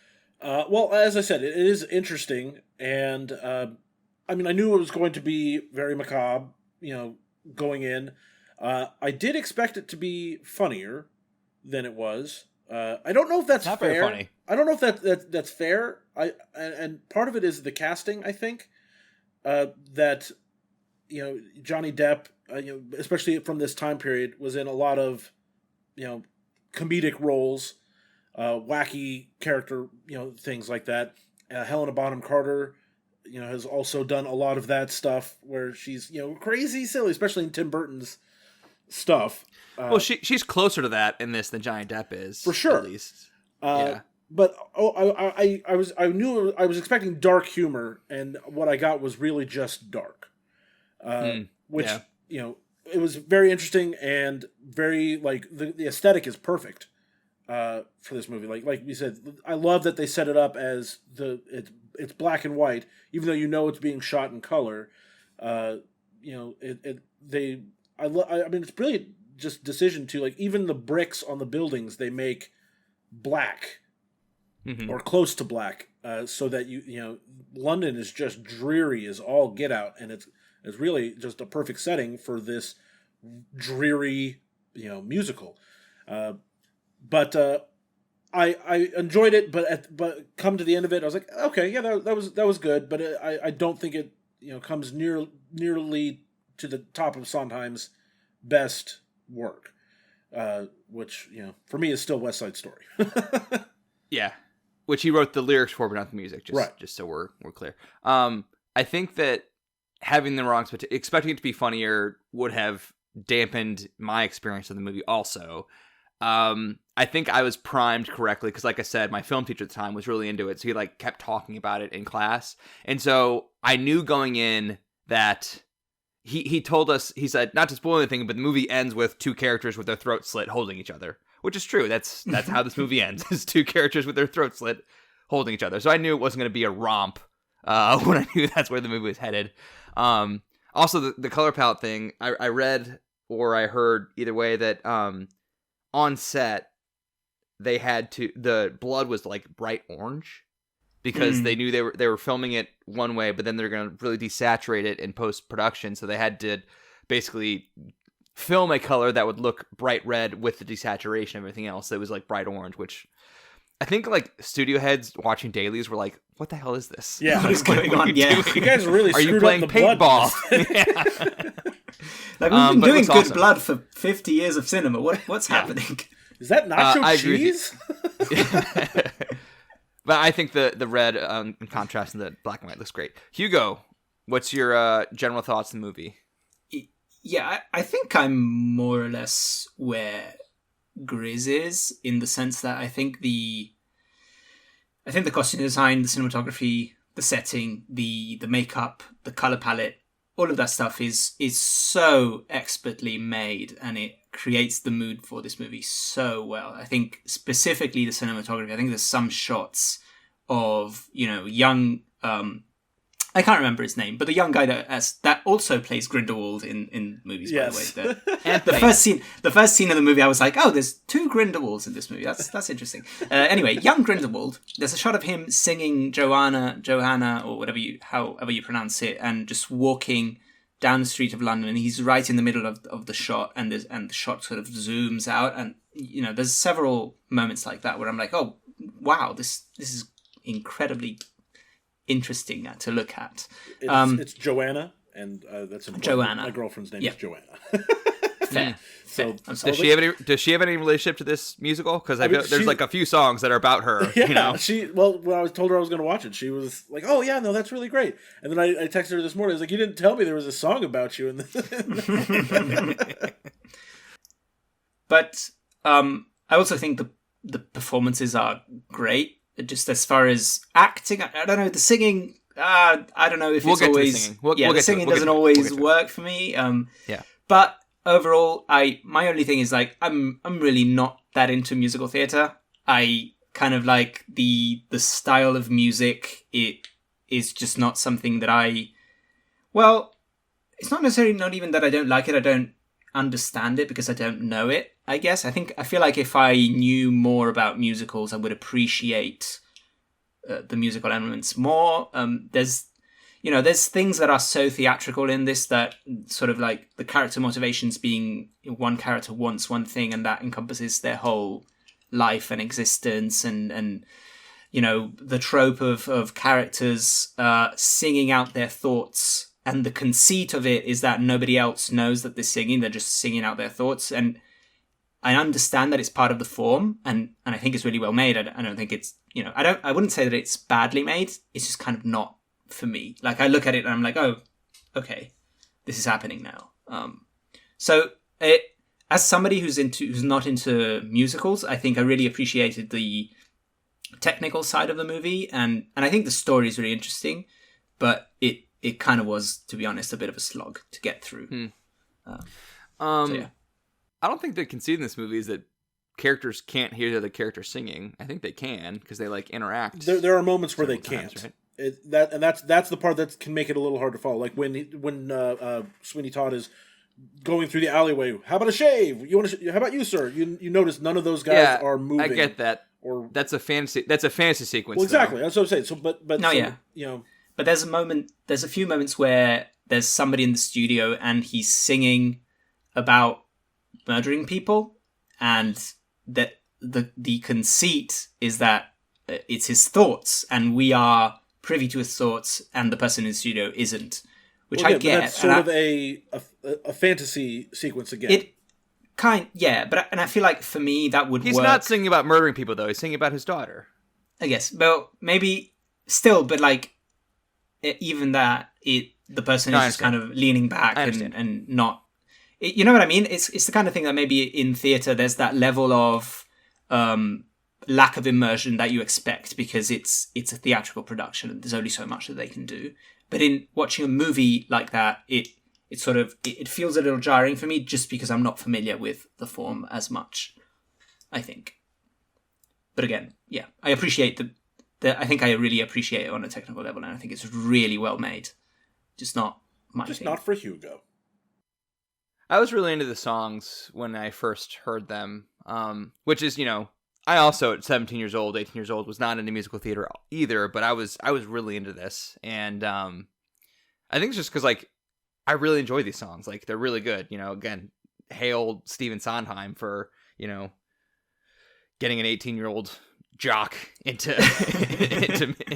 Well, as I said, it is interesting, and I knew it was going to be very macabre, going in. I did expect it to be funnier than it was. I don't know if that's not fair. Very funny. I don't know if that's fair. And part of it is the casting, I think. That Johnny Depp, especially from this time period, was in a lot of comedic roles, wacky character, things like that. Helena Bonham Carter, has also done a lot of that stuff where she's crazy silly, especially in Tim Burton's stuff. Well, she's closer to that in this than Johnny Depp is, for sure. At least, yeah. But I was expecting dark humor, and what I got was really just dark, which it was very interesting and very the aesthetic is perfect for this movie. Like we said, I love that they set it up as it's black and white, even though it's being shot in color. It's brilliant just decision to even the bricks on the buildings they make black. Mm-hmm. Or close to black, so that London is just dreary as all get out, and it's really just a perfect setting for this dreary musical. But I enjoyed it, but come to the end of it, I was like, okay, yeah, that was good, but I don't think it comes nearly to the top of Sondheim's best work, which for me is still West Side Story. Yeah. Which he wrote the lyrics for, but not the music, just so we're clear. I think that having the wrong expecting it to be funnier would have dampened my experience of the movie also. I think I was primed correctly because, like I said, my film teacher at the time was really into it, so he kept talking about it in class. And so I knew going in that he told us, he said, not to spoil anything, but the movie ends with two characters with their throats slit holding each other. Which is true. That's how this movie ends. Is two characters with their throats slit holding each other. So I knew it wasn't going to be a romp when I knew that's where the movie was headed. Also, the color palette thing, I read or I heard either way that on set, the blood was bright orange because they knew they were filming it one way, but then they're going to really desaturate it in post-production. So they had to basically film a color that would look bright red with the desaturation and everything else that was bright orange, which I think studio heads watching dailies were like, what the hell is this? Yeah. What is going on? Yeah. You guys really Are you playing paintball? We've been doing good blood for 50 years of cinema. What's happening? Is that nacho cheese? But I think the red in contrast to the black and white looks great. Hugo, what's your general thoughts on the movie? Yeah, I think I'm more or less where Grizz is, in the sense that I think the costume design, the cinematography, the setting, the makeup, the color palette, all of that stuff is so expertly made, and it creates the mood for this movie so well. I think specifically the cinematography. I think there's some shots of young. I can't remember his name, but the young guy that also plays Grindelwald in movies, yes. by the way. The first scene of the movie, I was like, oh, there's two Grindelwalds in this movie. That's interesting. Anyway, young Grindelwald, there's a shot of him singing Joanna, or however you pronounce it, and just walking down the street of London, and he's right in the middle of the shot, and the shot sort of zooms out, and there's several moments like that where I'm like, oh, wow, this is incredibly interesting to look at. It's Joanna, and that's important. Joanna. My girlfriend's name is Joanna. Fair. So does she have any relationship to this musical? Because there's like a few songs that are about her. Yeah, you know, when I told her I was going to watch it, she was like, "Oh yeah, no, that's really great." And then I texted her this morning. I was like, "You didn't tell me there was a song about you." But I also think the performances are great. Just as far as acting, I don't know, the singing. I don't know if it's always. The singing doesn't always work for me. But overall, my only thing is like I'm really not that into musical theater. I kind of like the style of music. It is just not something that it's not necessarily not even that I don't like it. I don't understand it because I don't know it. I guess I feel like if I knew more about musicals, I would appreciate the musical elements more. There's things that are so theatrical in this that sort of like the character motivations being one character wants one thing and that encompasses their whole life and existence and the trope of characters singing out their thoughts, and the conceit of it is that nobody else knows that they're singing, they're just singing out their thoughts. And I understand that it's part of the form, and I think it's really well made. I don't think it's, I wouldn't say that it's badly made. It's just kind of not for me. Like I look at it and I'm like, oh, okay, this is happening now. As somebody who's not into musicals, I think I really appreciated the technical side of the movie, and I think the story is really interesting, but it kind of was, to be honest, a bit of a slog to get through. I don't think the conceit in this movie is that characters can't hear the other characters singing. I think they can because they like interact. There are moments where they can't. Right? That's the part that can make it a little hard to follow. Like when Sweeney Todd is going through the alleyway. How about a shave? How about you, sir? You notice none of those guys are moving. I get that. Or that's a fantasy sequence. Well, exactly. Though. That's what I'm saying. So, But there's a few moments where there's somebody in the studio and he's singing about murdering people, and that the conceit is that it's his thoughts, and we are privy to his thoughts, and the person in the studio isn't. Which I get. That's sort of a fantasy sequence again. But I feel like for me that would work. He's not singing about murdering people though. He's singing about his daughter. I guess. Well, maybe still, but like even that, the person is just kind of leaning back and not. You know what I mean? It's the kind of thing that maybe in theatre there's that level of lack of immersion that you expect because it's a theatrical production and there's only so much that they can do. But in watching a movie like that, it feels a little jarring for me just because I'm not familiar with the form as much, I think. But again, yeah, I appreciate I think I really appreciate it on a technical level, and I think it's really well made. Just not my thing. Just not for Hugo. I was really into the songs when I first heard them, which is, I also at 17 years old, 18 years old, was not into musical theater either, but I was really into this. And I think it's just because, like, I really enjoy these songs. Like, they're really good. Again, hail Stephen Sondheim for, getting an 18-year-old jock into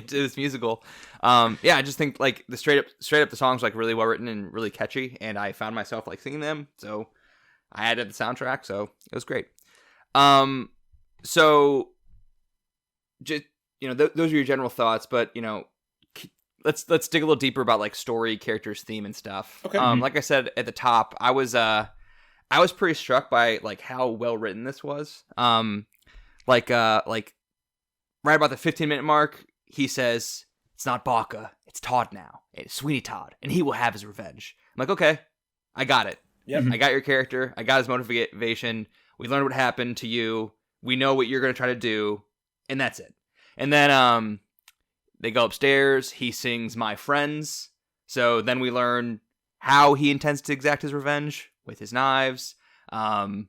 this musical. I just think like the straight up the songs like really well written and really catchy, and I found myself like singing them, so I added the soundtrack, so it was great. So just those are your general thoughts, but let's dig a little deeper about like story, characters, theme, and stuff. Okay. Like I said at the top, I was pretty struck by like how well written this was. Like right about the 15-minute mark, he says, "It's not Baca, it's Todd now. It's Sweeney Todd, and he will have his revenge." I'm like, okay, I got it. Yep. I got your character. I got his motivation. We learned what happened to you. We know what you're going to try to do, and that's it. And then they go upstairs. He sings "My Friends." So then we learn how he intends to exact his revenge with his knives. And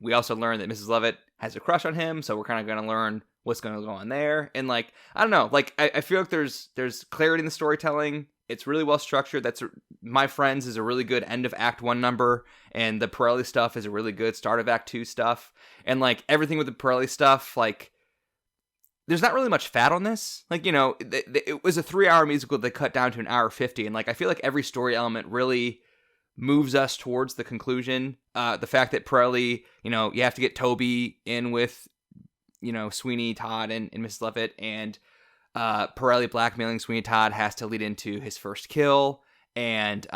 we also learn that Mrs. Lovett has a crush on him, so we're kind of going to learn what's going to go on there. And like, I don't know, like I feel like there's clarity in the storytelling. It's really well structured. My Friends is a really good end of Act 1 number, and the Pirelli stuff is a really good start of Act 2 stuff. And like everything with the Pirelli stuff, like there's not really much fat on this. Like, it was a 3-hour musical that cut down to an hour 50, and like I feel like every story element really moves us towards the conclusion. The fact that Pirelli, you have to get Toby in with, Sweeney Todd and Mrs. Lovett, and Pirelli blackmailing Sweeney Todd has to lead into his first kill, and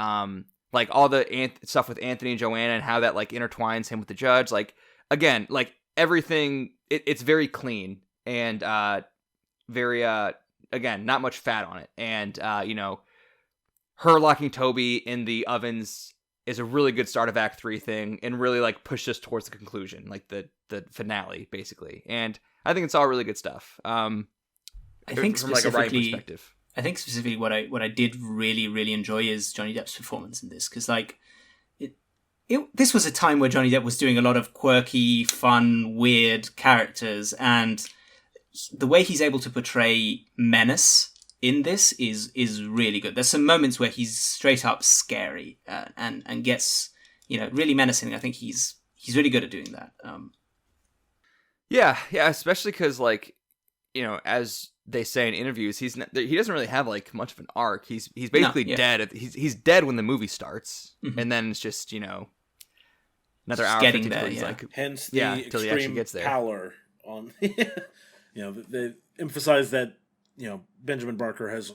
like all the stuff with Anthony and Joanna and how that like intertwines him with the judge. Like again, like everything, it's very clean and very again, not much fat on it, and her locking Toby in the ovens is a really good start of Act 3 thing, and really like pushed us towards the conclusion, like the finale, basically. And I think it's all really good stuff. I think from like a writing perspective. I think specifically what I did really, really enjoy is Johnny Depp's performance in this, because like this was a time where Johnny Depp was doing a lot of quirky, fun, weird characters, and the way he's able to portray menace in this is really good. There's some moments where he's straight up scary and gets really menacing. I think he's really good at doing that. Yeah, especially because like as they say in interviews, he doesn't really have like much of an arc. He's basically dead. He's dead when the movie starts, and then it's just another hour getting there. He's like, hence the extreme pallor on. They emphasize that Benjamin Barker is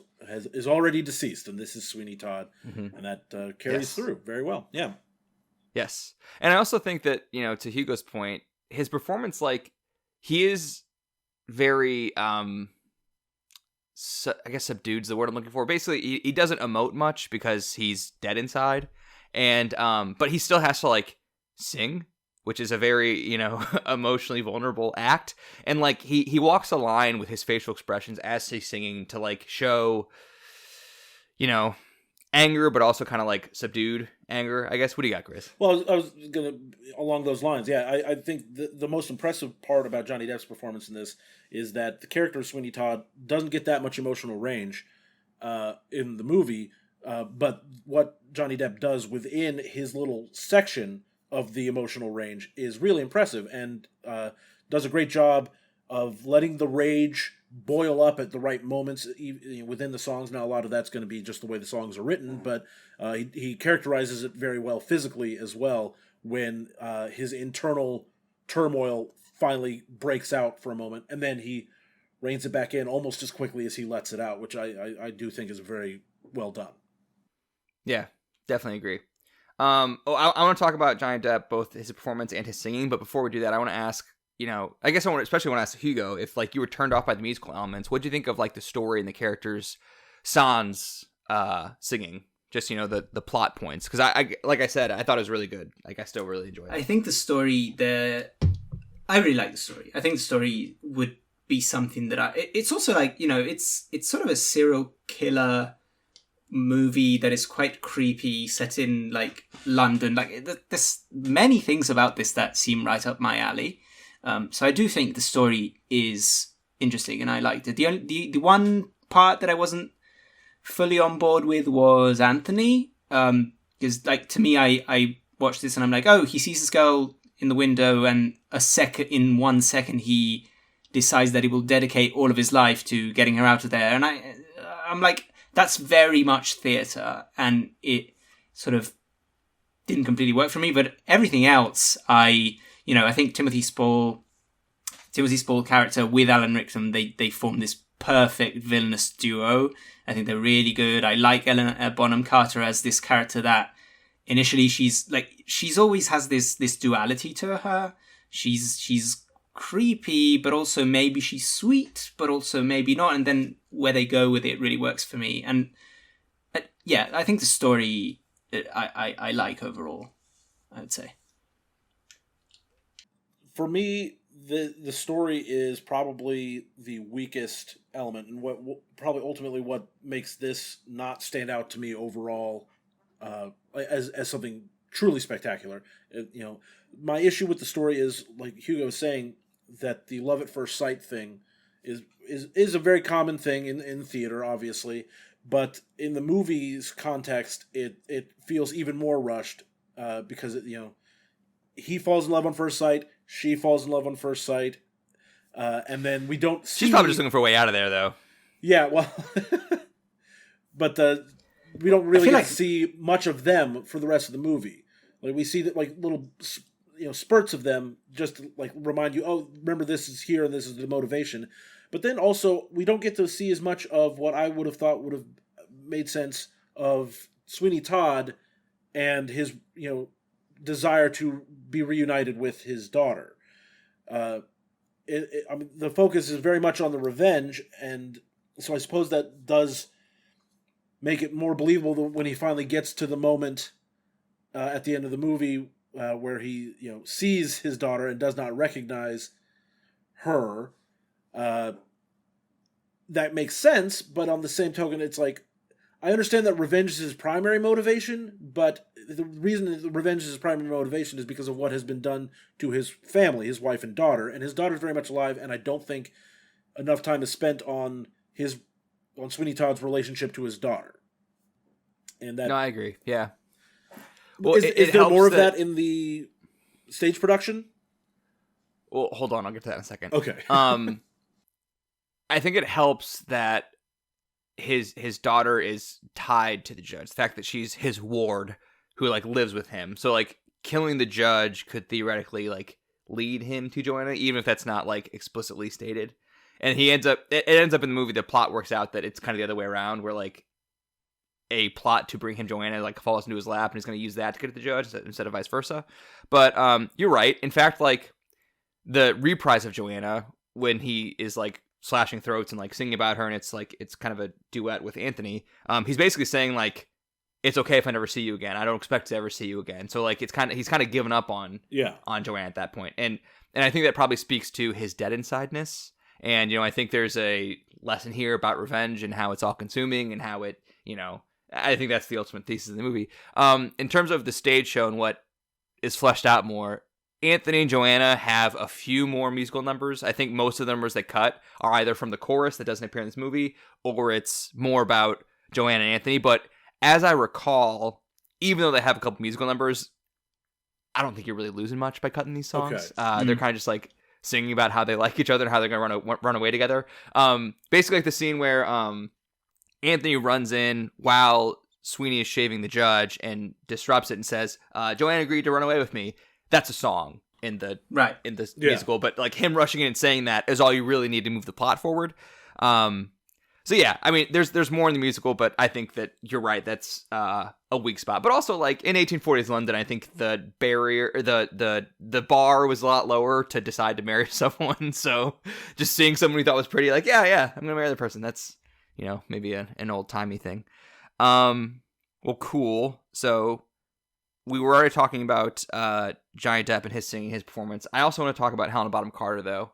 already deceased, and this is Sweeney Todd, and that carries through very well. Yeah. Yes, and I also think that to Hugo's point, his performance, like he is very I guess subdued is the word I'm looking for. Basically, he doesn't emote much because he's dead inside, and but he still has to like sing, which is a very emotionally vulnerable act, and like he walks a line with his facial expressions as he's singing to like show anger, but also kind of like subdued anger, I guess. What do you got, Grizz? Well, I was gonna along those lines. Yeah, I think the most impressive part about Johnny Depp's performance in this is that the character of Sweeney Todd doesn't get that much emotional range in the movie, but what Johnny Depp does within his little section of the emotional range is really impressive, and does a great job of letting the rage boil up at the right moments within the songs. Now, a lot of that's going to be just the way the songs are written, but he characterizes it very well physically as well when his internal turmoil finally breaks out for a moment, and then he reins it back in almost as quickly as he lets it out, which I do think is very well done. Yeah, definitely agree. I want to talk about Johnny Depp, both his performance and his singing, but before we do that, I want to ask, I guess especially want to ask Hugo, if like you were turned off by the musical elements, what do you think of like the story and the characters, Sans singing, just the plot points? Because I like I said, I thought it was really good. Like I still really enjoyed it. I think the story I really like the story. I think the story would be something that it's also like it's sort of a serial killer movie that is quite creepy, set in like London. Like there's many things about this that seem right up my alley. So I do think the story is interesting, and I liked it. The one part that I wasn't fully on board with was Anthony, because like to me, I watched this and I'm like, oh, he sees this girl in the window, and in 1 second he decides that he will dedicate all of his life to getting her out of there, and I'm like, that's very much theatre, and it sort of didn't completely work for me. But everything else, I think Timothy Spall character with Alan Rickman, they form this perfect villainous duo. I think they're really good. I like Helena Bonham Carter as this character that initially she's always has this duality to her. She's creepy, but also maybe she's sweet, but also maybe not. And then where they go with it really works for me. And I think the story I like overall, I would say. For me, the story is probably the weakest element, and what probably ultimately what makes this not stand out to me overall as something truly spectacular. My issue with the story is, like Hugo was saying, that the love at first sight thing is a very common thing in theater, obviously, but in the movie's context, it feels even more rushed because he falls in love on first sight, she falls in love on first sight, and then we don't see... She's probably just looking for a way out of there, though. Yeah, well... but we don't really get to see much of them for the rest of the movie. Like we see that like little spurts of them just to like remind you, oh, remember this is here and this is the motivation. But then also we don't get to see as much of what I would have thought would have made sense of Sweeney Todd and his desire to be reunited with his daughter. I mean, the focus is very much on the revenge, and so I suppose that does make it more believable when he finally gets to the moment at the end of the movie where he sees his daughter and does not recognize her. That makes sense, but on the same token, it's like, I understand that revenge is his primary motivation, but the reason that revenge is his primary motivation is because of what has been done to his family, his wife and daughter, and his daughter's very much alive, and I don't think enough time is spent on Sweeney Todd's relationship to his daughter. And that, no, I agree. Yeah. Well, is there more of that in the stage production? Well, hold on, I'll get to that in a second. Okay. I think it helps that his daughter is tied to the judge. The fact that she's his ward who like lives with him. So like killing the judge could theoretically like lead him to Joanna, even if that's not like explicitly stated. And it ends up in the movie, the plot works out that it's kind of the other way around, where like a plot to bring him Joanna like falls into his lap and he's going to use that to get at the judge instead of vice versa. But you're right. In fact, like the reprise of Joanna when he is like slashing throats and like singing about her, and it's kind of a duet with Anthony. He's basically saying like, it's okay if I never see you again. I don't expect to ever see you again. So like he's kind of given up on Joanna at that point. And I think that probably speaks to his dead insideness. And I think there's a lesson here about revenge and how it's all consuming and how it, I think that's the ultimate thesis of the movie. In terms of the stage show and what is fleshed out more, Anthony and Joanna have a few more musical numbers. I think most of the numbers they cut are either from the chorus that doesn't appear in this movie, or it's more about Joanna and Anthony. But as I recall, even though they have a couple musical numbers, I don't think you're really losing much by cutting these songs. Okay. They're kind of just like singing about how they like each other and how they're going to run away together. Basically like the scene where Anthony runs in while Sweeney is shaving the judge and disrupts it and says, Joanna agreed to run away with me. That's a song in the musical, but like him rushing in and saying that is all you really need to move the plot forward. So yeah, I mean, there's more in the musical, but I think that you're right. That's a weak spot. But also, like in 1840s London, I think the barrier, or the bar was a lot lower to decide to marry someone. So just seeing someone you thought was pretty, like yeah, I'm gonna marry the person. That's maybe an old timey thing. Well, cool. So we were already talking about Johnny Depp and his singing, his performance. I also want to talk about Helena Bonham Carter, though.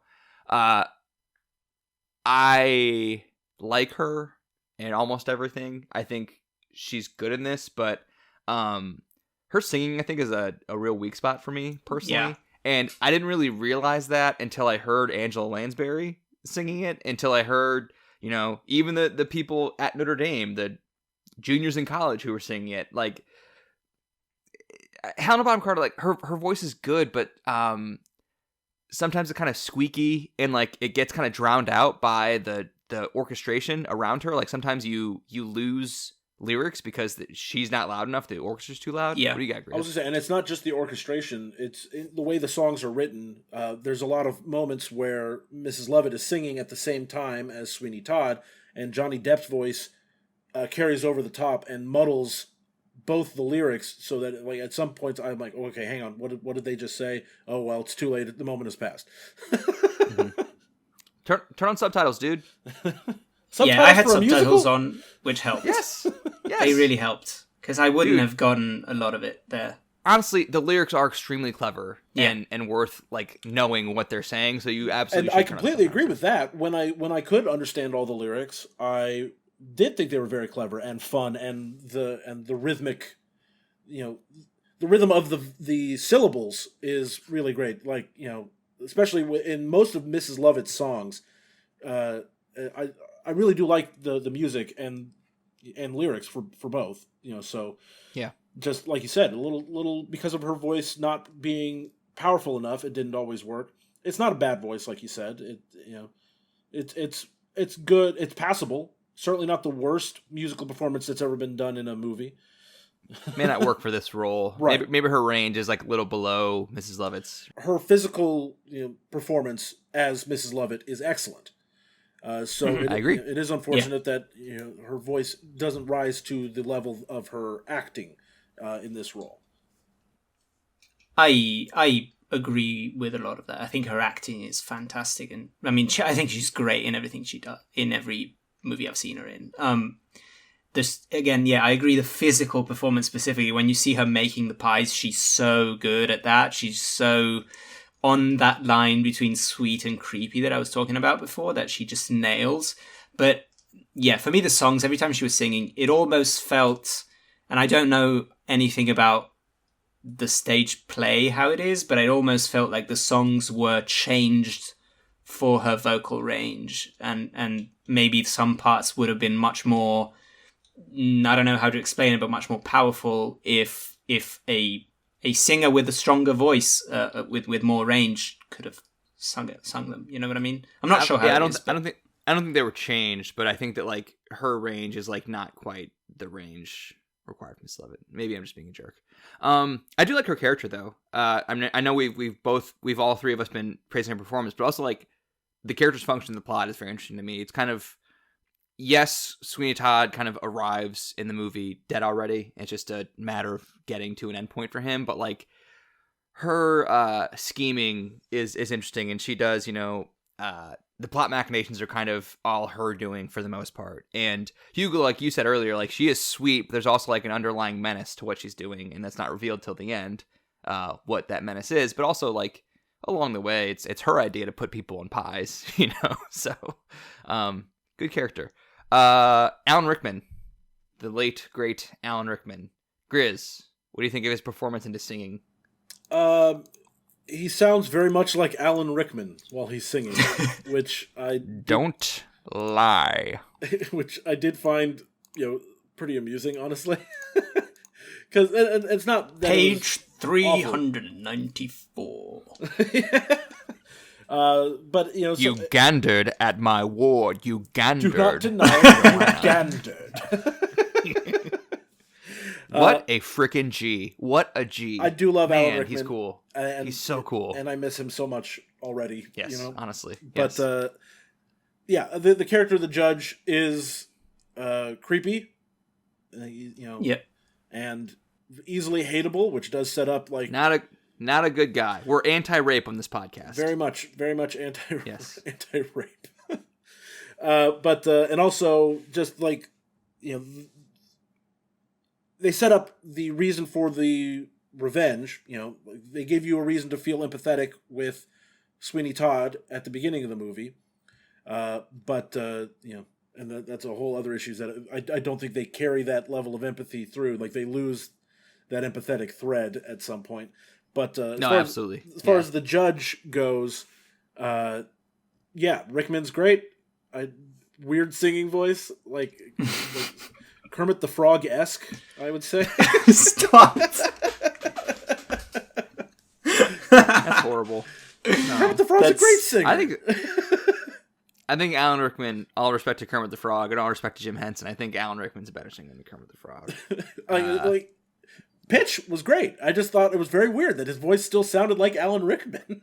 I like her in almost everything. I think she's good in this, but her singing, I think, is a real weak spot for me, personally. Yeah. And I didn't really realize that until I heard Angela Lansbury singing it, until I heard, even the people at Notre Dame, the juniors in college who were singing it, like, Helena Bonham Carter, like her voice is good, but sometimes it's kind of squeaky and like it gets kind of drowned out by the orchestration around her. Like sometimes you lose lyrics because she's not loud enough, the orchestra's too loud. Yeah. What do you got, Grizz? I was gonna say, and it's not just the orchestration; it's the way the songs are written. There's a lot of moments where Mrs. Lovett is singing at the same time as Sweeney Todd, and Johnny Depp's voice carries over the top and muddles both the lyrics, so that like at some points I'm like, oh, okay, hang on, what did they just say? Oh well, it's too late. The moment has passed. Mm-hmm. Turn on subtitles, dude. Yeah, I had subtitles on, which helped. Yes. They really helped, because I wouldn't have gotten a lot of it there. Honestly, the lyrics are extremely clever and worth like knowing what they're saying. So you absolutely. And I completely agree with that. When I could understand all the lyrics, I did think they were very clever and fun, and the rhythmic, the rhythm of the syllables is really great. Like especially in most of Mrs. Lovett's songs, I really do like the music and lyrics for both. So yeah, just like you said, a little because of her voice not being powerful enough, it didn't always work. It's not a bad voice, like you said. It's good. It's passable. Certainly not the worst musical performance that's ever been done in a movie. May not work for this role. Right. Maybe her range is like a little below Mrs. Lovett's. Her physical performance as Mrs. Lovett is excellent. I agree. It is unfortunate that her voice doesn't rise to the level of her acting in this role. I agree with a lot of that. I think her acting is fantastic, and I mean, I think she's great in everything she does in every movie I've seen her in. I agree. The physical performance specifically, when you see her making the pies, she's so good at that. She's so on that line between sweet and creepy that I was talking about before that she just nails. But yeah, for me, the songs, every time she was singing, it almost felt, and I don't know anything about the stage play, how it is, but it almost felt like the songs were changed for her vocal range, and maybe some parts would have been much more, I don't know how to explain it, but much more powerful if a singer with a stronger voice, with more range, could have sung them. You know what I mean? I'm not sure how. I don't think they were changed, but I think that like her range is like not quite the range required from Miss Lovett. Maybe I'm just being a jerk. I do like her character though. I know we've all three of us been praising her performance, but also like the character's function in the plot is very interesting to me. It's kind of, yes, Sweeney Todd kind of arrives in the movie dead already. It's just a matter of getting to an endpoint for him. But like her scheming is interesting, and she does, the plot machinations are kind of all her doing for the most part. And Hugo, like you said earlier, like she is sweet, but there's also like an underlying menace to what she's doing, and that's not revealed till the end, what that menace is. But also like along the way, it's her idea to put people in pies, So, good character. Alan Rickman, the late great Alan Rickman. Grizz, what do you think of his performance into singing? He sounds very much like Alan Rickman while he's singing, which I don't lie. Which I did find, pretty amusing, honestly. Because it's not that page 394. But you gandered at my ward. You gandered. Do not deny you gandered. What a frickin' G! What a G! I do love Alan Rickman. He's cool. He's so cool, and I miss him so much already. Yes, honestly. But the character of the judge is creepy. Yep. And easily hateable, which does set up like not a good guy. We're anti-rape on this podcast. Very much anti-rape. Yes. Anti-rape. And also just like they set up the reason for the revenge. They give you a reason to feel empathetic with Sweeney Todd at the beginning of the movie. And that's a whole other issue that I don't think they carry that level of empathy through. Like they lose that empathetic thread at some point. But absolutely. As far as the judge goes, Rickman's great. Weird singing voice, like Kermit the Frog-esque, I would say. Stop. That's horrible. No. Kermit the Frog's a great singer. I think Alan Rickman, all respect to Kermit the Frog and all respect to Jim Henson, I think Alan Rickman's a better singer than Kermit the Frog. Pitch was great. I just thought it was very weird that his voice still sounded like Alan Rickman.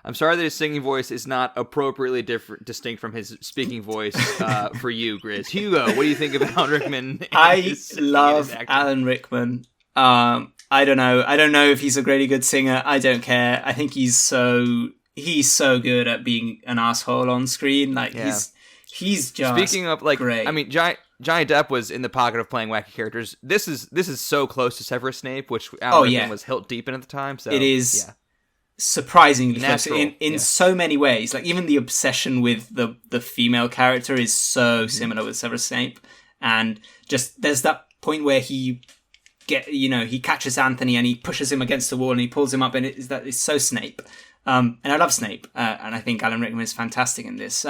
I'm sorry that his singing voice is not appropriately distinct from his speaking voice for you, Grizz. Hugo, what do you think of Alan Rickman? I love Alan Rickman. I don't know if he's a really good singer. I don't care. I think he's so good at being an asshole on screen. Like he's just speaking of like great. I mean, Johnny Depp was in the pocket of playing wacky characters. This is so close to Severus Snape, which Alan Rickman was hilt deep in at the time. So it is surprisingly close in so many ways. Like even the obsession with the female character is so similar with Severus Snape, and just there's that point where he catches Anthony and he pushes him against the wall and he pulls him up, and it's so Snape. And I love Snape, and I think Alan Rickman is fantastic in this.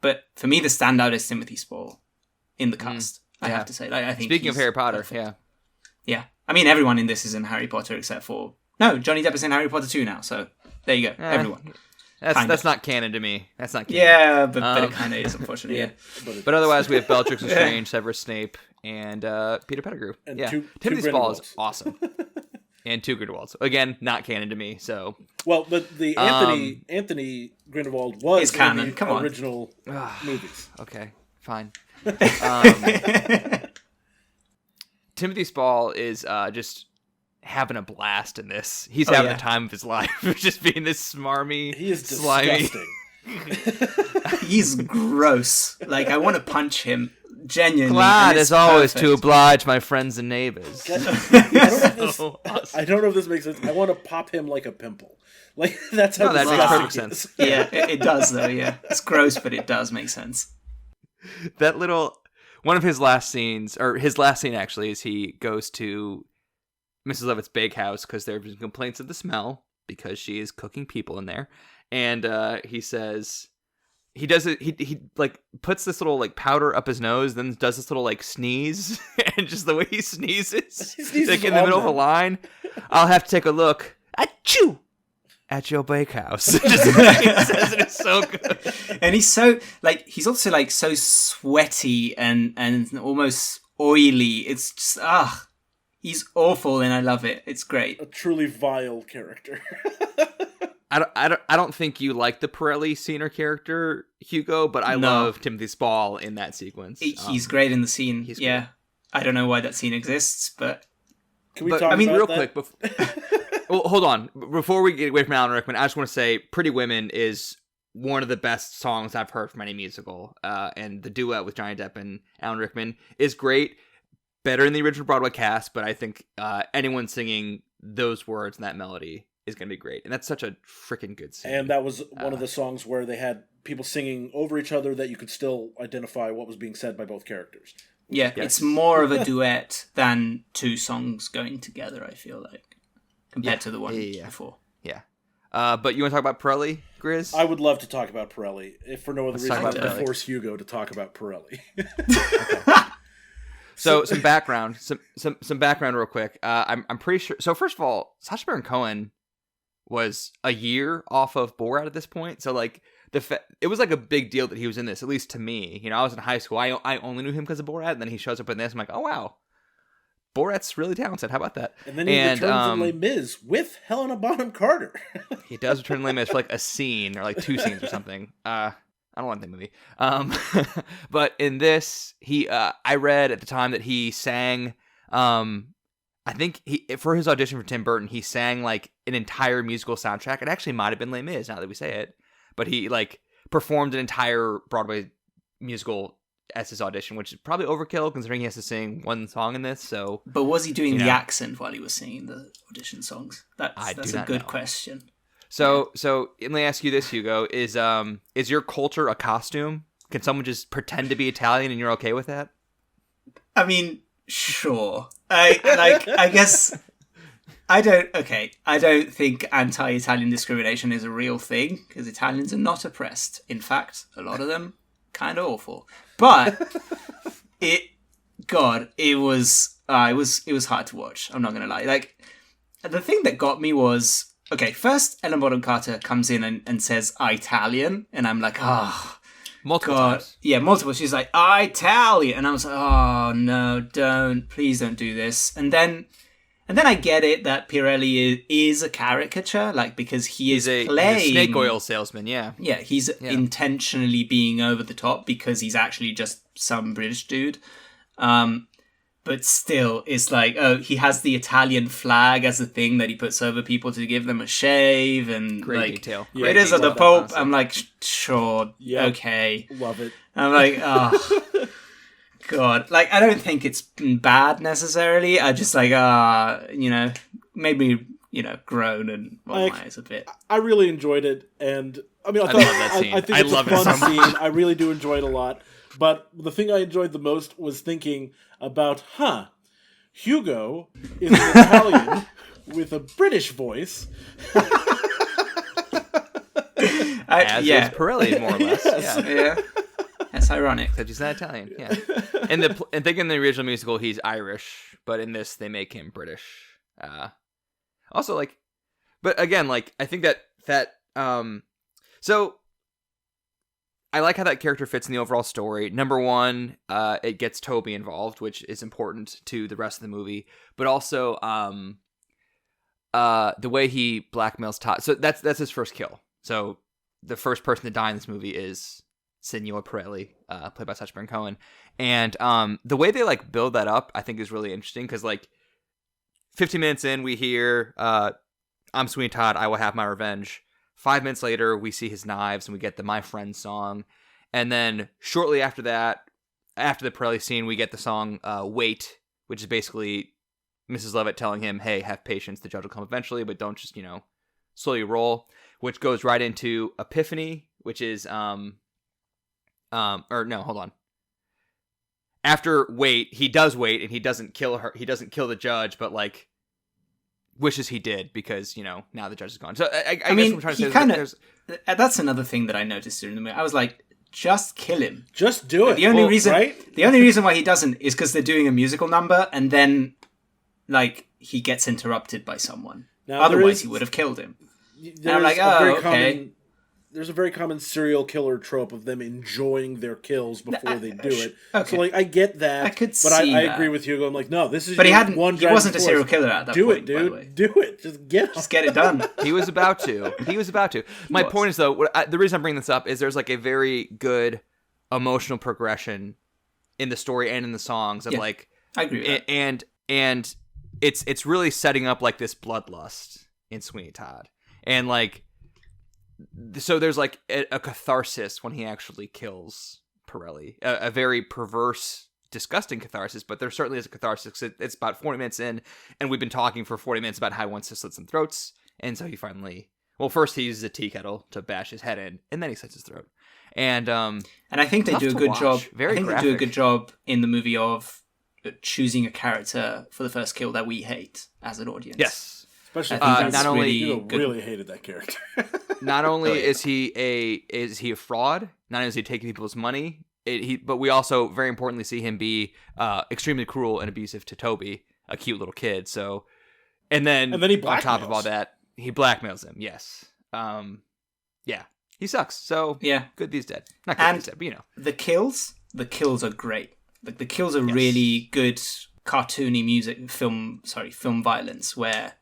But for me, the standout is Timothy Spall in the cast. I have to say. Like, I think speaking of Harry Potter, perfect. Yeah. I mean, everyone in this is in Harry Potter except for Johnny Depp is in Harry Potter 2 now. So there you go, everyone. That's not canon to me. That's not canon. Yeah, but it kind of is, unfortunately. Yeah. But otherwise, we have Bellatrix Lestrange, Severus Snape, and Peter Pettigrew. And Timothy Spall is awesome. And two Grindelwalds. Again, not canon to me. So well, but the Anthony Grindelwald was canon. in the original movies. Okay, fine. Timothy Spall is just having a blast in this. He's having the time of his life, just being this smarmy, he is slimy. disgusting. He's gross. Like, I want to punch him. Genuinely. Glad as always to oblige my friends and neighbors. I don't know if this makes sense. I want to pop him like a pimple. Like, that's how that makes perfect sense. Yeah, it does though. Yeah, it's gross, but it does make sense. That little one of his last scenes, or his last scene actually, is he goes to Mrs. Levitt's bakehouse because there have been complaints of the smell because she is cooking people in there, and he says. He does it. He like puts this little like powder up his nose, then does this little like sneeze, and just the way he sneezes like in the middle of a line, I'll have to take a look. Achoo! At your bakehouse. Just the way he says it is so good. And he's also like so sweaty and almost oily. It's just he's awful, and I love it. It's great. A truly vile character. I don't think you like the Pirelli senior character, Hugo, but I love Timothy Spall in that sequence. He's great in the scene. Yeah. Great. I don't know why that scene exists, but... Can we talk about real that? Quick, well, hold on. Before we get away from Alan Rickman, I just want to say Pretty Women is one of the best songs I've heard from any musical. And the duet with Johnny Depp and Alan Rickman is great. Better than the original Broadway cast, but I think anyone singing those words and that melody is going to be great. And that's such a freaking good scene. And that was one of the songs where they had people singing over each other that you could still identify what was being said by both characters. Yeah, it's more of a duet than two songs going together, I feel like, compared to the one before. Yeah. But you want to talk about Pirelli, Grizz? I would love to talk about Pirelli, if for no other reason than to force Hugo to talk about Pirelli. Okay. So some background, some background real quick. I'm pretty sure. So first of all, Sacha Baron Cohen was a year off of Borat at this point. So like it was like a big deal that he was in this, at least to me. You know, I was in high school. I only knew him because of Borat, and then he shows up in this. I'm like, oh wow, Borat's really talented. How about that? And then he returns in Les Mis with Helena Bonham Carter. He does return in Les Mis for like a scene or like two scenes or something. I don't want that movie. But in this, I read at the time that he sang. I think for his audition for Tim Burton, he sang like an entire musical soundtrack. It actually might have been Les Mis, now that we say it. But he like performed an entire Broadway musical as his audition, which is probably overkill considering he has to sing one song in this. So, but was he doing the accent while he was singing the audition songs? That's a good question. So let me ask you this, Hugo: is your culture a costume? Can someone just pretend to be Italian and you're okay with that? I mean, sure. I guess I don't think anti-Italian discrimination is a real thing because Italians are not oppressed. In fact, a lot of them kind of awful. But it was hard to watch. I'm not gonna lie. Like, the thing that got me was, okay, first Ellen Bonham Carter comes in and says Italian, and I'm like, multiple times. Yeah, multiple. She's like, Italian, and I was like, oh no, please don't do this. And then I get it that Pirelli is a caricature, like, because he's playing... He's a snake oil salesman, yeah. Yeah, he's intentionally being over the top because he's actually just some British dude. But still, it's like, he has the Italian flag as a thing that he puts over people to give them a shave, and great detail. It is at the Pope. I'm like, sure, okay. Love it. I'm like, oh... God, like, I don't think it's bad necessarily. I just like, made me, groan and roll my eyes a bit. I really enjoyed it, and I mean, I love that scene. I think it's a fun scene. I really do enjoy it a lot. But the thing I enjoyed the most was thinking about, Hugo is an Italian with a British voice. As is Pirelli, more or less. Yes. Yeah. That's ironic. Because he's not Italian, yeah. And I think in the original musical, he's Irish, but in this, they make him British. Also, like, but again, like, I think that So I like how that character fits in the overall story. Number one, it gets Toby involved, which is important to the rest of the movie. But also, the way he blackmails Todd. So that's his first kill. So the first person to die in this movie is Signor Pirelli, played by Sacha Baron Cohen. And the way they like build that up, I think, is really interesting because like 15 minutes in, we hear "I'm Sweeney Todd, I will have my revenge." 5 minutes later, we see his knives and we get the "My Friend" song. And then shortly after that, after the Pirelli scene, we get the song "Wait," which is basically Mrs. Lovett telling him, "Hey, have patience. The judge will come eventually, but don't just slowly roll." Which goes right into Epiphany, which is or no, hold on. After Wait, he does wait and he doesn't kill her. He doesn't kill the judge, but like wishes he did because now the judge is gone. So I guess mean, what I'm trying to say is that's another thing that I noticed during the movie. I was like, just kill him. Just do it. The only the only reason why he doesn't is because they're doing a musical number, and then like he gets interrupted by someone. Now, otherwise, he would have killed him. And I'm like, okay. There's a very common serial killer trope of them enjoying their kills before they do it. Okay. So, like, I get that. I could but see I that. agree with Hugo. I'm like, no, this is But he force. wasn't a serial killer at that do point, it, dude. by the way. Do it. Just get it done. He was about to. My point is, though, the reason I'm bringing this up is there's like a very good emotional progression in the story and in the songs of like, I agree with that. And it's really setting up like this bloodlust in Sweeney Todd, and like. So there's like a catharsis when he actually kills Pirelli, a very perverse, disgusting catharsis, but there certainly is a catharsis. It's about 40 minutes in, and we've been talking for 40 minutes about how he wants to slit some throats, and so he finally, first he uses a tea kettle to bash his head in, and then he slits his throat. And I think they do a good job. Very graphic. They do a good job in the movie of choosing a character for the first kill that we hate as an audience. Yes. Especially not only Hugo really hated that character. Not only is he a fraud, not only is he taking people's money, but we also very importantly see him be extremely cruel and abusive to Toby, a cute little kid. So, and then he blackmails. On top of all that, he blackmails him. Yes, yeah, he sucks. So yeah, good that he's dead. Not good that he's dead, but the kills are great. Like the kills are really good, cartoony film violence where.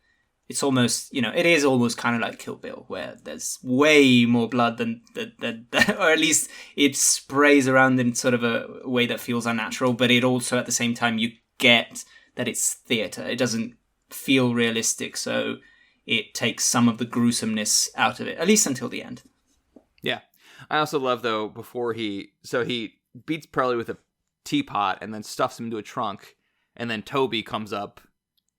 It's almost, it is almost kind of like Kill Bill, where there's way more blood than or at least it sprays around in sort of a way that feels unnatural, but it also, at the same time, you get that it's theatre. It doesn't feel realistic, so it takes some of the gruesomeness out of it, at least until the end. Yeah. I also love, though, before he beats Pirelli with a teapot and then stuffs him into a trunk, and then Toby comes up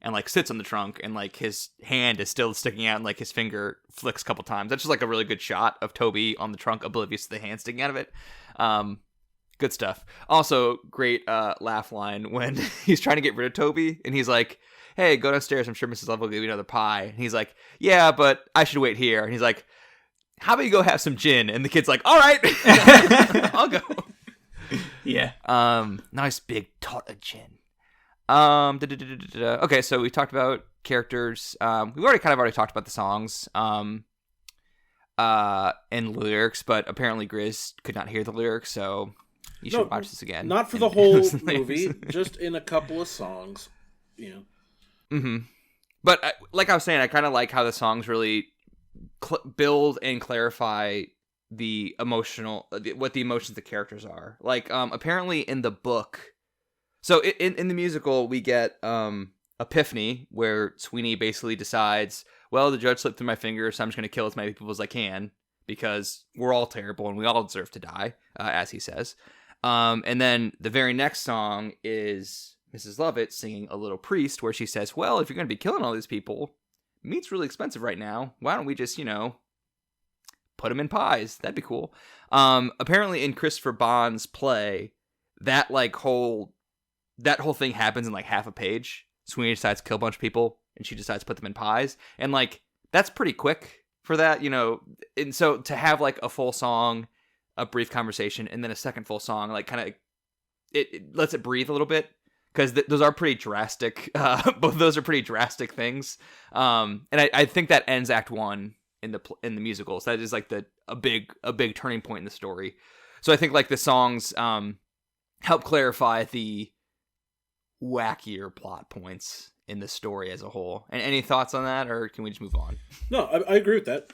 and like sits on the trunk, and like his hand is still sticking out, and like his finger flicks a couple times. That's just like a really good shot of Toby on the trunk, oblivious to the hand sticking out of it. Good stuff. Also, great laugh line when he's trying to get rid of Toby, and he's like, "Hey, go downstairs. I'm sure Mrs. Love will give you another pie." And he's like, "Yeah, but I should wait here." And he's like, "How about you go have some gin?" And the kid's like, "All right, I'll go." Yeah. Nice big tot of gin. Okay, so we talked about characters. We've already talked about the songs and lyrics, but apparently Grizz could not hear the lyrics, so you should watch this again. Not for the whole movie, just in a couple of songs. Mm-hmm. But like I was saying, I kind of like how the songs really build and clarify the what the emotions the characters are. Like, apparently in the book. So in the musical, we get Epiphany, where Sweeney basically decides, well, the judge slipped through my fingers, so I'm just going to kill as many people as I can, because we're all terrible and we all deserve to die, as he says. And then the very next song is Mrs. Lovett singing A Little Priest, where she says, well, if you're going to be killing all these people, meat's really expensive right now. Why don't we just, put them in pies? That'd be cool. Apparently in Christopher Bond's play, that whole thing happens in like half a page. Sweeney decides to kill a bunch of people, and she decides to put them in pies. And like, that's pretty quick for that, And so to have like a full song, a brief conversation, and then a second full song, like kind of, it lets it breathe a little bit. Because those are pretty drastic. Both of those are pretty drastic things. And I think that ends Act 1 in the musicals. That is like a big turning point in the story. So I think like the songs help clarify the wackier plot points in the story as a whole. And any thoughts on that, or can we just move on? No, I agree with that.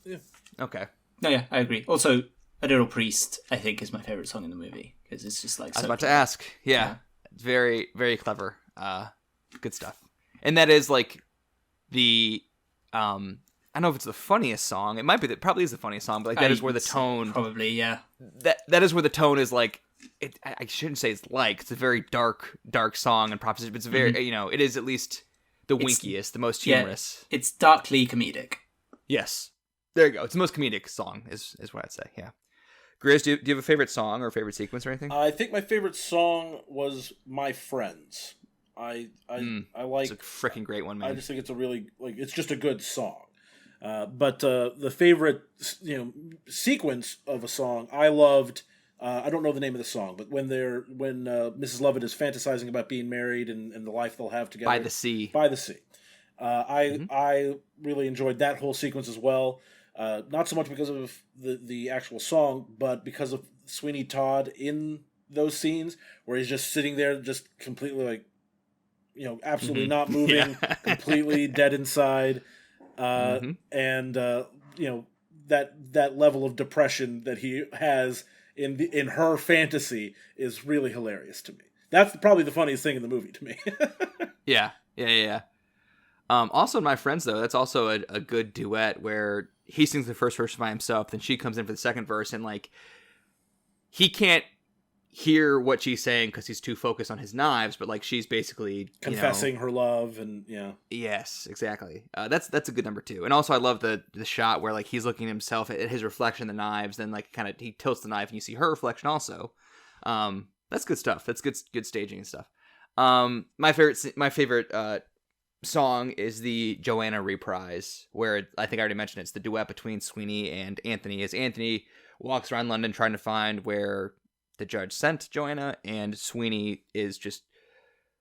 Yeah. Okay. No, yeah, I agree. Also, A Little Priest, I think, is my favorite song in the movie because it's just like. I was about to ask. Yeah, it's very, very clever. Good stuff. And that is like the I don't know if it's the funniest song. It might be probably is the funniest song, but like that is where the tone probably, yeah. That is where the tone is like. I shouldn't say it's a very dark song and proposition, but it's very it is at least the winkiest, the most humorous. Yeah, it's darkly comedic. Yes, there you go. It's the most comedic song is what I'd say. Yeah. Grizz, do you have a favorite song or favorite sequence or anything? I think my favorite song was "My Friends." I like. It's a freaking great one, man. I just think it's a really it's just a good song. But the favorite sequence of a song I loved. I don't know the name of the song, but when Mrs. Lovett is fantasizing about being married and the life they'll have together by the sea. I really enjoyed that whole sequence as well. Not so much because of the actual song, but because of Sweeney Todd in those scenes where he's just sitting there, just completely absolutely not moving, completely dead inside, and that level of depression that he has in her fantasy is really hilarious to me. That's probably the funniest thing in the movie to me. Yeah. Also, in My Friends, though, that's also a good duet where he sings the first verse by himself, then she comes in for the second verse, and like he can't hear what she's saying because he's too focused on his knives, but like she's basically confessing her love, and yes, exactly. That's a good number too. And also I love the shot where like he's looking at himself at his reflection in the knives, then like kind of he tilts the knife and you see her reflection also. That's good stuff. That's good staging and stuff. My favorite song is the Joanna Reprise, where I think I already mentioned it's the duet between Sweeney and Anthony, as Anthony walks around London trying to find where the judge sent Joanna, and Sweeney is just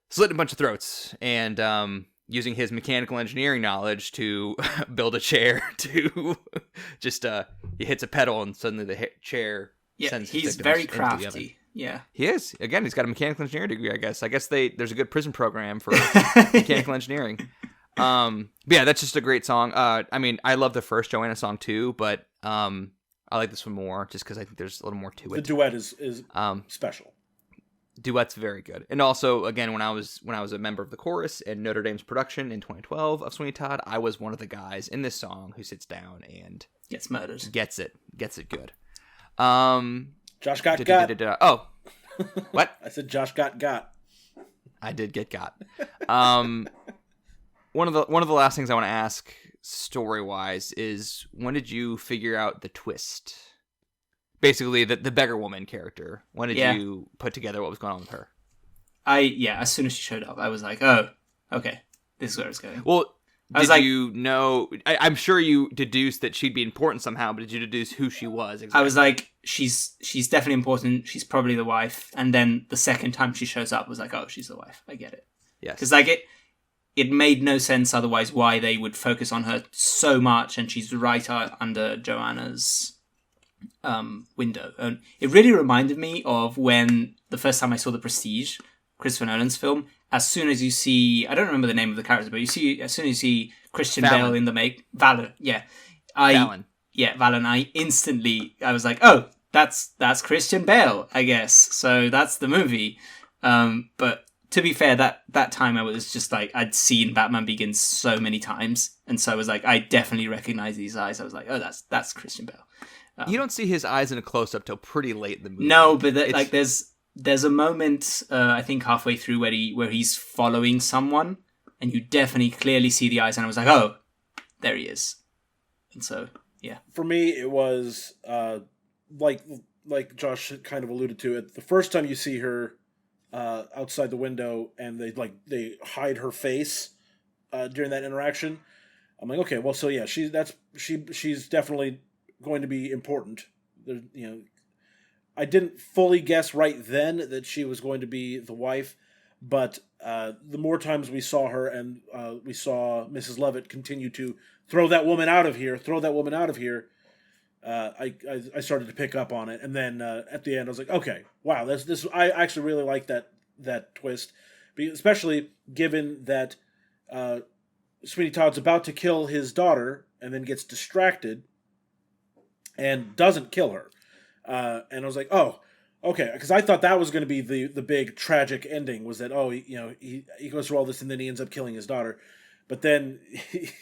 slitting a bunch of throats and using his mechanical engineering knowledge to build a chair to just he hits a pedal and suddenly the chair sends his he's victims very into the oven. crafty. Yeah, he is. Again, he's got a mechanical engineering degree. I guess there's a good prison program for mechanical engineering. But yeah, that's just a great song. I mean, I love the first Joanna song too, but I like this one more just because I think there's a little more to it. The duet is special. Duet's very good. And also, again, when I was a member of the chorus in Notre Dame's production in 2012 of Sweeney Todd, I was one of the guys in this song who sits down and gets murdered. Gets it good. Josh got. Oh, what? I said Josh got. I did get got. One of the last things I want to ask, story-wise, is when did you figure out the twist? Basically, the beggar woman character. When did you put together what was going on with her? As soon as she showed up, I was like, oh, okay, this is where it's going. Well, you know? I'm sure you deduced that she'd be important somehow, but did you deduce who she was exactly? I was like, she's definitely important. She's probably the wife. And then the second time she shows up, I was like, oh, she's the wife. I get it. Yes. Because it made no sense otherwise why they would focus on her so much, and she's right under Joanna's window. And it really reminded me of when the first time I saw The Prestige, Christopher Nolan's film. As soon as you see, I don't remember the name of the character, but as soon as you see Christian Bale in the Valor, Valen. Valen. I was like, oh, that's Christian Bale, I guess. So that's the movie. But to be fair, that time I was just like, I'd seen Batman Begins so many times, and so I was like, I definitely recognize these eyes. I was like, oh, that's Christian Bale. You don't see his eyes in a close-up till pretty late in the movie. No, but there's a moment, I think halfway through where he's following someone, and you definitely clearly see the eyes, and I was like, oh, there he is. And so, yeah. For me, it was like Josh kind of alluded to it. The first time you see her outside the window, and they hide her face during that interaction, I'm like, okay, well, so yeah, she's definitely going to be important. I didn't fully guess right then that she was going to be the wife, but the more times we saw her and we saw Mrs. Lovett continue to throw that woman out of here, I started to pick up on it. And then at the end, I was like, okay, wow, this. I actually really like that twist, especially given that Sweeney Todd's about to kill his daughter and then gets distracted and doesn't kill her. And I was like, oh, okay, because I thought that was going to be the big tragic ending, was that, he goes through all this and then he ends up killing his daughter. But then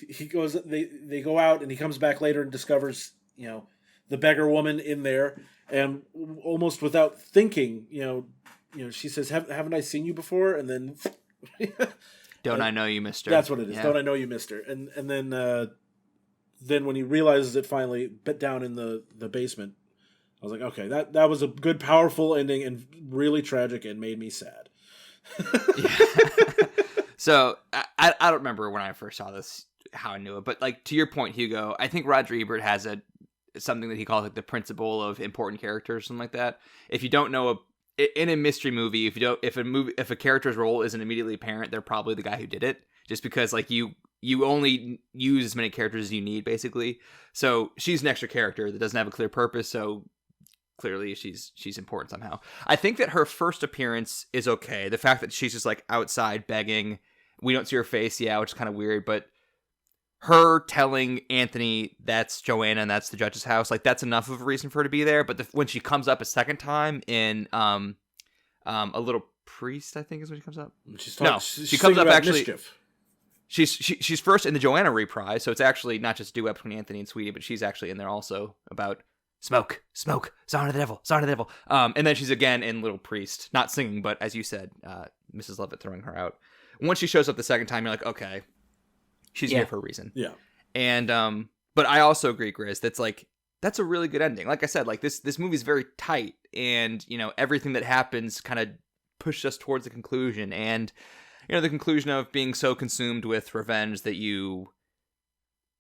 he goes, they go out and he comes back later and discovers, the beggar woman in there, and almost without thinking, she says, haven't I seen you before? And then Don't I know you, mister? That's what it is. Yeah. Don't I know you, mister? And then when he realizes it finally, bit down in the basement, I was like, okay, that was a good, powerful ending and really tragic and made me sad. So I don't remember when I first saw this how I knew it, but like to your point, Hugo, I think Roger Ebert has something that he calls like the principle of important characters, something like that. If you don't know in a mystery movie, if a character's role isn't immediately apparent, they're probably the guy who did it, just because like you only use as many characters as you need, basically. So she's an extra character that doesn't have a clear purpose, so clearly she's important somehow. I think that her first appearance is okay. The fact that she's just like outside begging, we don't see her face, which is kind of weird, but her telling Anthony that's Joanna and that's the judge's house, like that's enough of a reason for her to be there. But when she comes up a second time in A Little Priest, I think is when she comes up. She comes up actually. Mischief. She's first in the Joanna Reprise, so it's actually not just a duet between Anthony and Sweetie, but she's actually in there also about smoke, sign of the devil. And then she's again in Little Priest, not singing, but as you said, Mrs. Lovett throwing her out. Once she shows up the second time, you're like, okay, she's here for a reason. Yeah. And but I also agree, Grizz, that's a really good ending. Like I said, like this movie's very tight, and everything that happens kind of pushed us towards the conclusion, and the conclusion of being so consumed with revenge that you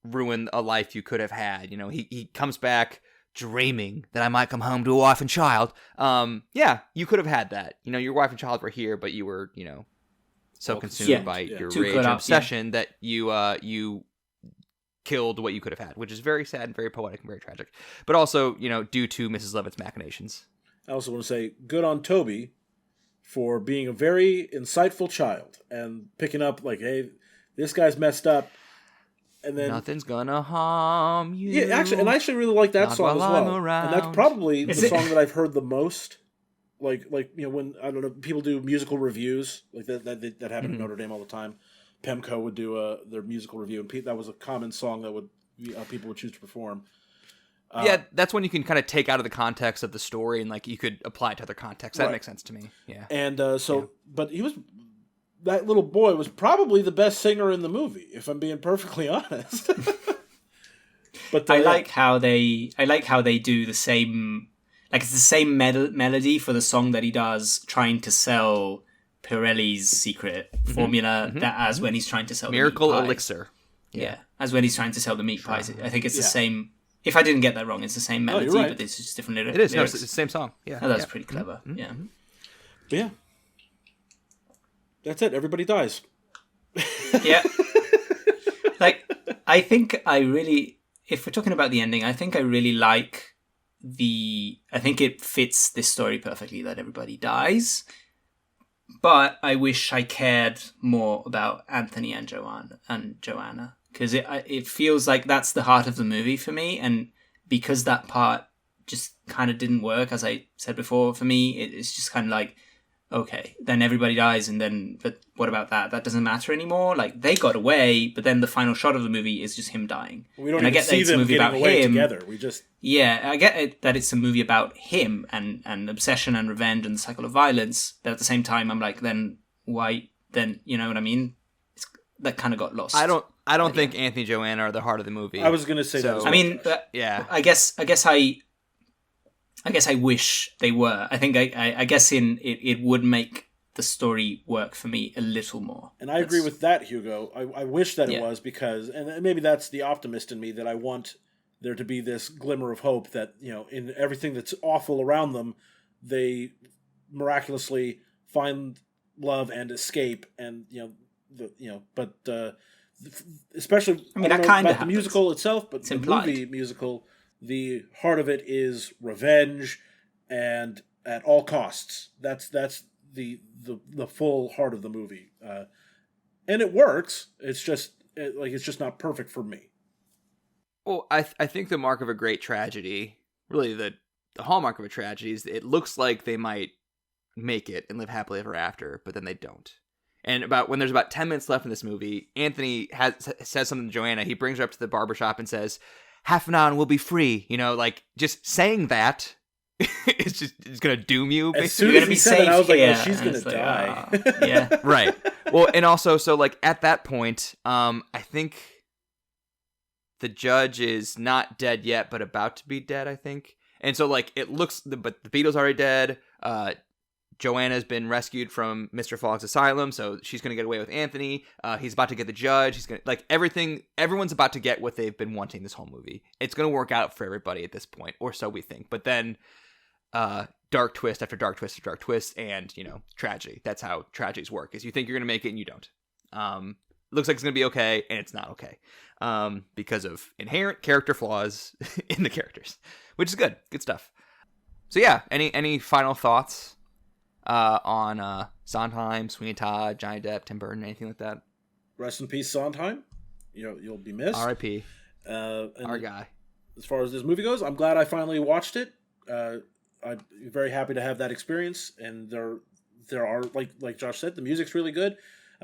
ruin a life you could have had. He comes back dreaming that I might come home to a wife and child. You could have had that. Your wife and child were here, but you were, so consumed by your rage and obsession that you killed what you could have had, which is very sad and very poetic and very tragic. But also, due to Mrs. Lovett's machinations. I also want to say good on Toby for being a very insightful child and picking up like, hey, this guy's messed up. And then nothing's gonna harm you. Yeah, actually, and I actually really like that song as well. And that's probably the song that I've heard the most. Like when I don't know, people do musical reviews like that happen at Notre Dame all the time. Pemco would do their musical review, and that was a common song that people would choose to perform. That's when you can kind of take out of the context of the story and like you could apply it to other contexts. That makes sense to me. Yeah. And but that little boy was probably the best singer in the movie, if I'm being perfectly honest. But I like how they do the same, like it's the same melody for the song that he does trying to sell Pirelli's secret formula as when he's trying to sell Miracle the meat pie. Elixir. Yeah, as when he's trying to sell the meat pies. I think it's the same. If I didn't get that wrong, it's the same melody, right. but it's just different lyrics. It is. No, it's the same song. Yeah. Oh, that's pretty clever. Mm-hmm. Yeah. Yeah. That's it. Everybody dies. Yeah. Like, I think if we're talking about the ending, I think I really like I think it fits this story perfectly that everybody dies. But I wish I cared more about Anthony and Joanna. Because it feels like that's the heart of the movie for me. And because that part just kind of didn't work, as I said before, for me, it's just kind of like, okay, then everybody dies, but what about that? That doesn't matter anymore. Like, they got away, but then the final shot of the movie is just him dying. We don't even see them getting away together. I get that it's a movie about him and obsession and revenge and the cycle of violence, but at the same time, I'm like, then why? Then, you know what I mean? That kind of got lost. I don't think Anthony and Joanna are the heart of the movie. I was going to say that. I mean, I guess I wish they were. I think I guess it would make the story work for me a little more. And I agree with that, Hugo. I wish that it was because, and maybe that's the optimist in me, that I want there to be this glimmer of hope that, in everything that's awful around them, they miraculously find love and escape, and but especially I mean, don't that know kind of about the musical itself, but It's the implied. movie musical, the heart of it is revenge, and at all costs. That's the full heart of the movie, and it works. It's just it's just not perfect for me. Well, I think the mark of a great tragedy, really the hallmark of a tragedy, is it looks like they might make it and live happily ever after, but then they don't. And when there's about 10 minutes left in this movie, Anthony says something to Joanna. He brings her up to the barbershop and says, "Half an hour and we'll be free." Just saying that it's going to doom you. As soon as he said it, I was like, "Oh, she's going to die." Yeah. Right. Well, and also, so at that point, I think the judge is not dead yet, but about to be dead, I think. And so it looks, but the Beatles are already dead. Joanna's been rescued from Mr. Fogg's asylum, so she's going to get away with Anthony. He's about to get the judge. He's going to, everyone's about to get what they've been wanting this whole movie. It's going to work out for everybody at this point, or so we think. But then, dark twist after dark twist after dark twist, and, tragedy. That's how tragedies work, is you think you're going to make it and you don't. Looks like it's going to be okay, and it's not okay. Because of inherent character flaws in the characters, which is good. Good stuff. So yeah, any final thoughts on Sondheim, Sweeney Todd, Johnny Depp, Tim Burton, anything like that? Rest in peace, Sondheim. You'll be missed. R.I.P. Our guy. As far as this movie goes, I'm glad I finally watched it. I'm very happy to have that experience, and there are like Josh said, the music's really good.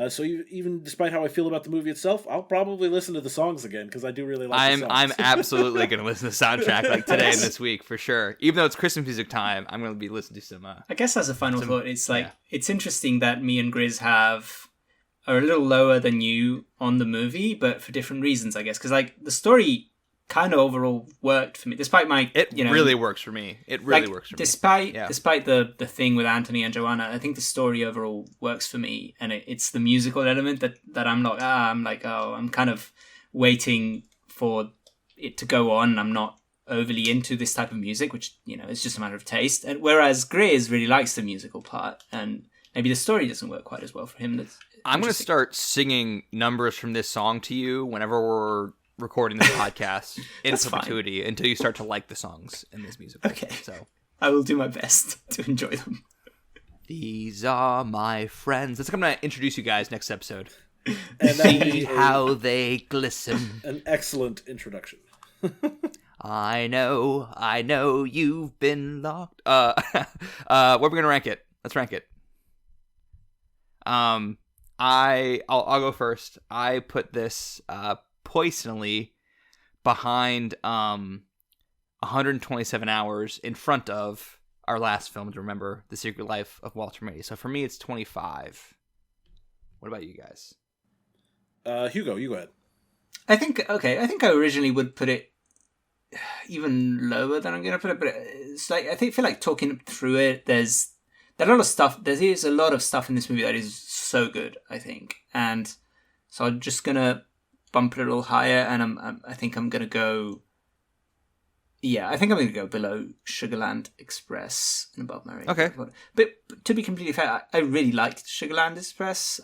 So even despite how I feel about the movie itself, I'll probably listen to the songs again because I do really like the songs. I'm absolutely going to listen to the soundtrack today and this week for sure. Even though it's Christmas music time, I'm going to be listening to some... I guess as a final thought, it's it's interesting that me and Grizz are a little lower than you on the movie, but for different reasons, I guess. Because the story kind of overall worked for me, despite my... really works for me. It really works for me. Despite the thing with Anthony and Joanna, I think the story overall works for me, and it's the musical element that I'm not... I'm kind of waiting for it to go on. I'm not overly into this type of music, which, it's just a matter of taste. And whereas Grizz really likes the musical part, and maybe the story doesn't work quite as well for him. I'm going to start singing numbers from this song to you whenever we're recording this podcast in perpetuity until you start to like the songs in this musical. Okay. So I will do my best to enjoy them. These are my friends. That's what I'm going to introduce you guys next episode. And see how they glisten. An excellent introduction. I know you've been locked. What are we gonna rank it? Let's rank it. I'll go first. I put this poisonally behind 127 hours in front of our last film to remember, The Secret Life of Walter Mitty. So for me, it's 25. What about you guys? Hugo, you go ahead. I think I originally would put it even lower than I'm going to put it, but it's I feel like talking through it, there's a lot of stuff. There is a lot of stuff in this movie that is so good, I think, and so I'm just gonna bump it a little higher, and I think I'm gonna go. Yeah, I think I'm gonna go below Sugarland Express and above my rating. Okay, but to be completely fair, I really liked Sugarland Express.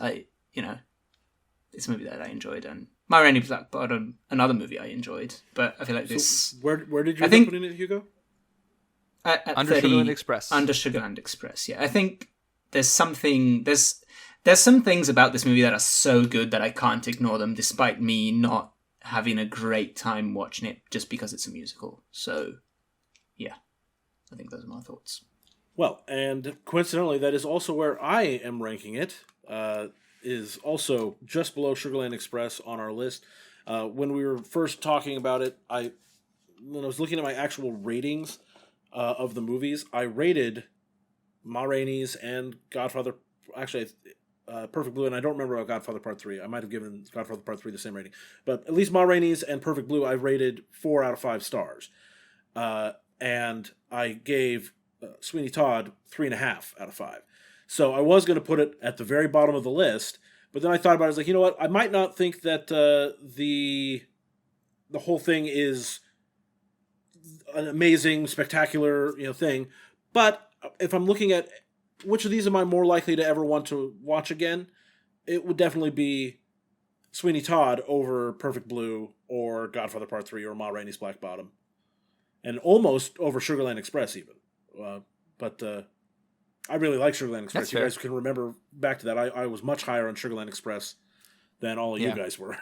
It's a movie that I enjoyed, and My Rainy Black Bottom, another movie I enjoyed. But I feel like this. Where did you end up putting it, Hugo? Under Sugarland Express. Under Sugarland Express, yeah. I think there's some things about this movie that are so good that I can't ignore them, despite me not having a great time watching it just because it's a musical. So, yeah, I think those are my thoughts. Well, and coincidentally, that is also where I am ranking it. Is also just below Sugarland Express on our list. When we were first talking about it, when I was looking at my actual ratings of the movies, I rated Ma Rainey's and Godfather. Actually, Perfect Blue, and I don't remember about Godfather Part 3. I might have given Godfather Part 3 the same rating. But at least Ma Rainey's and Perfect Blue, I rated 4 out of 5 stars. And I gave Sweeney Todd 3.5 out of 5. So I was going to put it at the very bottom of the list, but then I thought about it. I was like, you know what? I might not think that the whole thing is an amazing, spectacular, thing. But if I'm looking at which of these am I more likely to ever want to watch again, it would definitely be Sweeney Todd over Perfect Blue or Godfather Part 3 or Ma Rainey's Black Bottom. And almost over Sugarland Express even. But I really like Sugarland Express. That's you fair. guys can remember back to that. I was much higher on Sugarland Express than all of you guys were.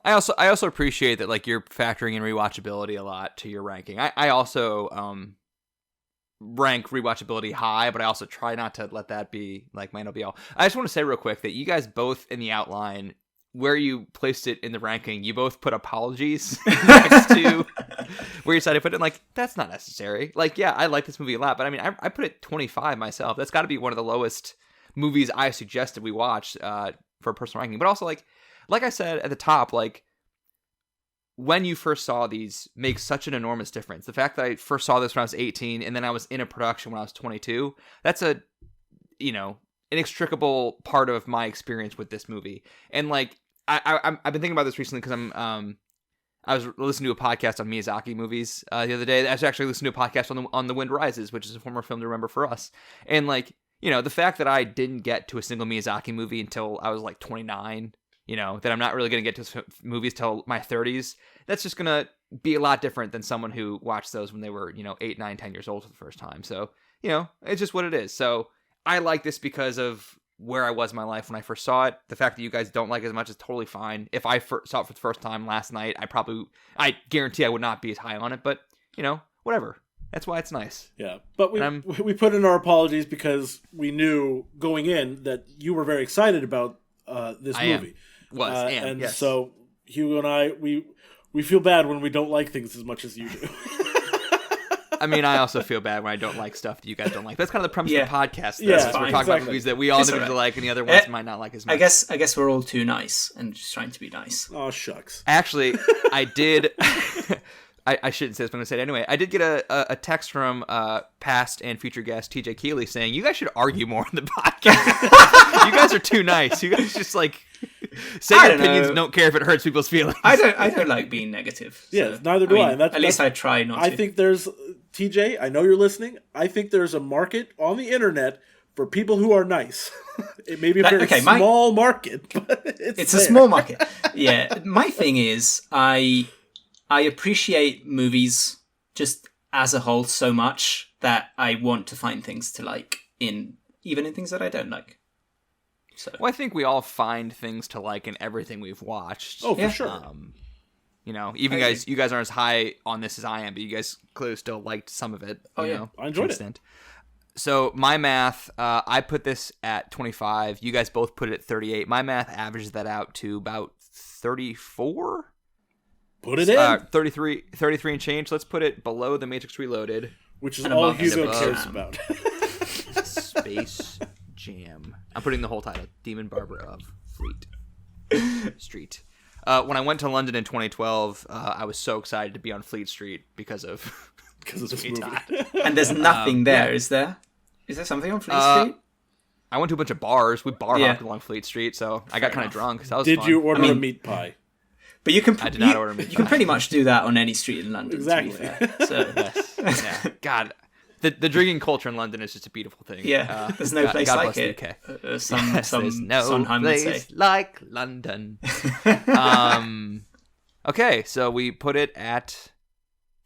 I also appreciate that like you're factoring in rewatchability a lot to your ranking. I also rank rewatchability high, but I also try not to let that be like my no be all. I just want to say real quick that you guys both in the outline where you placed it in the ranking, you both put apologies next to where you decided to put it. Like, that's not necessary. Like, yeah, I like this movie a lot, but I mean, I put it 25 myself. That's got to be one of the lowest movies I suggested we watch for personal ranking. But also, like I said at the top, like, when you first saw these makes such an enormous difference. The fact that I first saw this when I was 18 and then I was in a production when I was 22, that's a, inextricable part of my experience with this movie. And like I've been thinking about this recently because I was listening to a podcast on Miyazaki movies the other day. I was actually listening to a podcast on The Wind Rises, which is a former film to remember for us. And like, the fact that I didn't get to a single Miyazaki movie until I was like 29, that I'm not really going to get to movies till my 30s, that's just going to be a lot different than someone who watched those when they were, 8, 9, 10 years old for the first time. So, it's just what it is. So I like this because of where I was in my life when I first saw it. The fact that you guys don't like it as much is totally fine. If I saw it for the first time last night, I guarantee I would not be as high on it, but, whatever. That's why it's nice. Yeah, but we put in our apologies because we knew going in that you were very excited about this movie. Yes. So Hugo and I, we feel bad when we don't like things as much as you do. I mean, I also feel bad when I don't like stuff that you guys don't like. That's kind of the premise of the podcast. Yeah, we're talking about movies that we all individually like and the other ones might not like as much. I guess we're all too nice and just trying to be nice. Oh, shucks. Actually, I did... I shouldn't say this, but I'm going to say it anyway. I did get a text from past and future guest TJ Keeley saying, you guys should argue more on the podcast. You guys are too nice. You guys just like say your opinions and don't care if it hurts people's feelings. I don't like being negative. Yeah, neither do I. At least I try not to. I think there's, TJ, I know you're listening. I think there's a market on the internet for people who are nice. It may be a very small market, but it's a small market. Yeah, my thing is I appreciate movies just as a whole so much that I want to find things to like even in things that I don't like. So, well, I think we all find things to like in everything we've watched. Oh, for sure. You guys aren't as high on this as I am, but you guys clearly still liked some of it. Oh, yeah. I enjoyed it. So my math, I put this at 25. You guys both put it at 38. My math averages that out to about 34. Put it in. 33 and change. Let's put it below The Matrix Reloaded. Which is all Hugo cares about. Space Jam. I'm putting the whole title. Demon Barber of Fleet Street. When I went to London in 2012, I was so excited to be on Fleet Street because of this movie. And there's nothing there, is there? Is there something on Fleet Street? I went to a bunch of bars. We bar hopped along Fleet Street, so I got kind of drunk. So that was Did fun. you order a meat pie? But you can. I did not order meat pie. You can pretty much do that on any street in London. Exactly. To be fair. So. Yes. Yeah. God, the drinking culture in London is just a beautiful thing. Yeah. There's no place like it. There's no Sondheim place would say. like London. Okay, so we put it at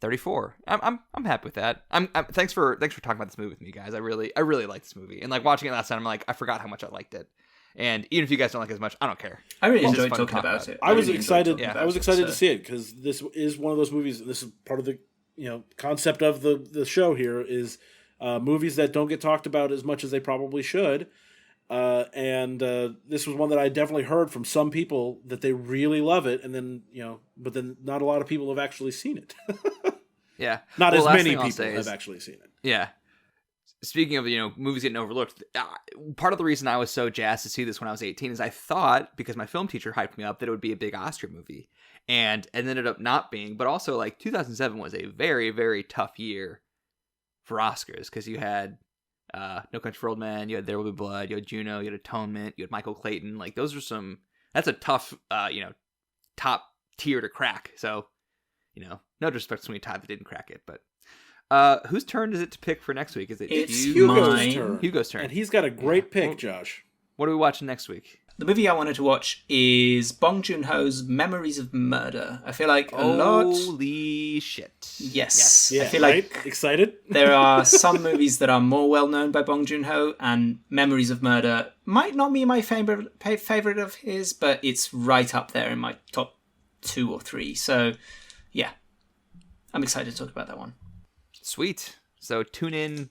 34. I'm happy with that. Thanks for talking about this movie with me, guys. I really like this movie. And like watching it last time, I'm like, I forgot how much I liked it. And even if you guys don't like it as much, I don't care. I really enjoyed talking about it. I was excited. I was excited to see it because this is one of those movies. This is part of the concept of the show here is movies that don't get talked about as much as they probably should. And this was one that I definitely heard from some people that they really love it, and then but then not a lot of people have actually seen it. Yeah, not as many people have actually seen it. Yeah. Speaking of, movies getting overlooked, part of the reason I was so jazzed to see this when I was 18 is I thought, because my film teacher hyped me up, that it would be a big Oscar movie. And it ended up not being. But also, 2007 was a very, very tough year for Oscars, because you had No Country for Old Men, you had There Will Be Blood, you had Juno, you had Atonement, you had Michael Clayton. Those are that's a tough, top tier to crack. So, no disrespect to Sweeney Todd that didn't crack it, but... Whose turn is it to pick for next week? Is it It's Hugo's turn. Hugo's turn. And he's got a great pick, Josh. What are we watching next week? The movie I wanted to watch is Bong Joon-ho's Memories of Murder. I feel like a lot... Holy shit. Yes. Yeah, I feel right? like Excited? there are some movies that are more well-known by Bong Joon-ho, and Memories of Murder might not be my favorite of his, but it's right up there in my top 2 or 3. So, yeah. I'm excited to talk about that one. Sweet. So tune in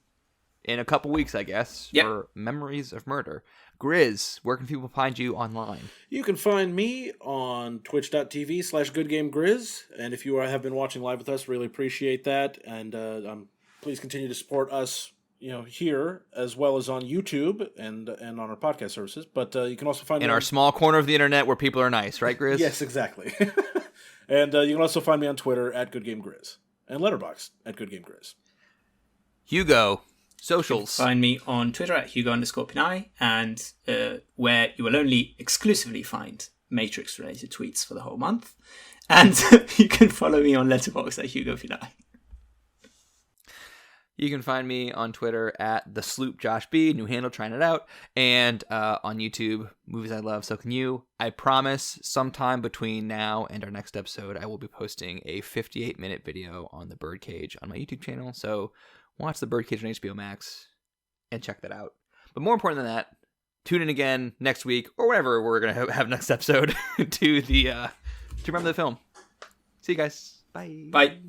a couple weeks, I guess, for Memories of Murder. Grizz, where can people find you online? You can find me on twitch.tv/goodgamegrizz. And if you have been watching live with us, really appreciate that. And please continue to support us, here as well as on YouTube and on our podcast services. But you can also find me in our small corner of the internet where people are nice, right, Grizz? Yes, exactly. And you can also find me on Twitter @goodgamegrizz and letterboxd @goodgamegrizz. Hugo. Socials. Find me on Twitter @Hugo_Pinay, and where you will only exclusively find Matrix-related tweets for the whole month. And you can follow me on Letterboxd @HugoPinay. You can find me on Twitter @TheSloopJoshB, new handle, trying it out, and on YouTube, Movies I Love, So Can You. I promise sometime between now and our next episode, I will be posting a 58-minute video on The Birdcage on my YouTube channel, so watch The Birdcage on HBO Max and check that out. But more important than that, tune in again next week or whenever we're going to have next episode to remember the film. See you guys. Bye. Bye.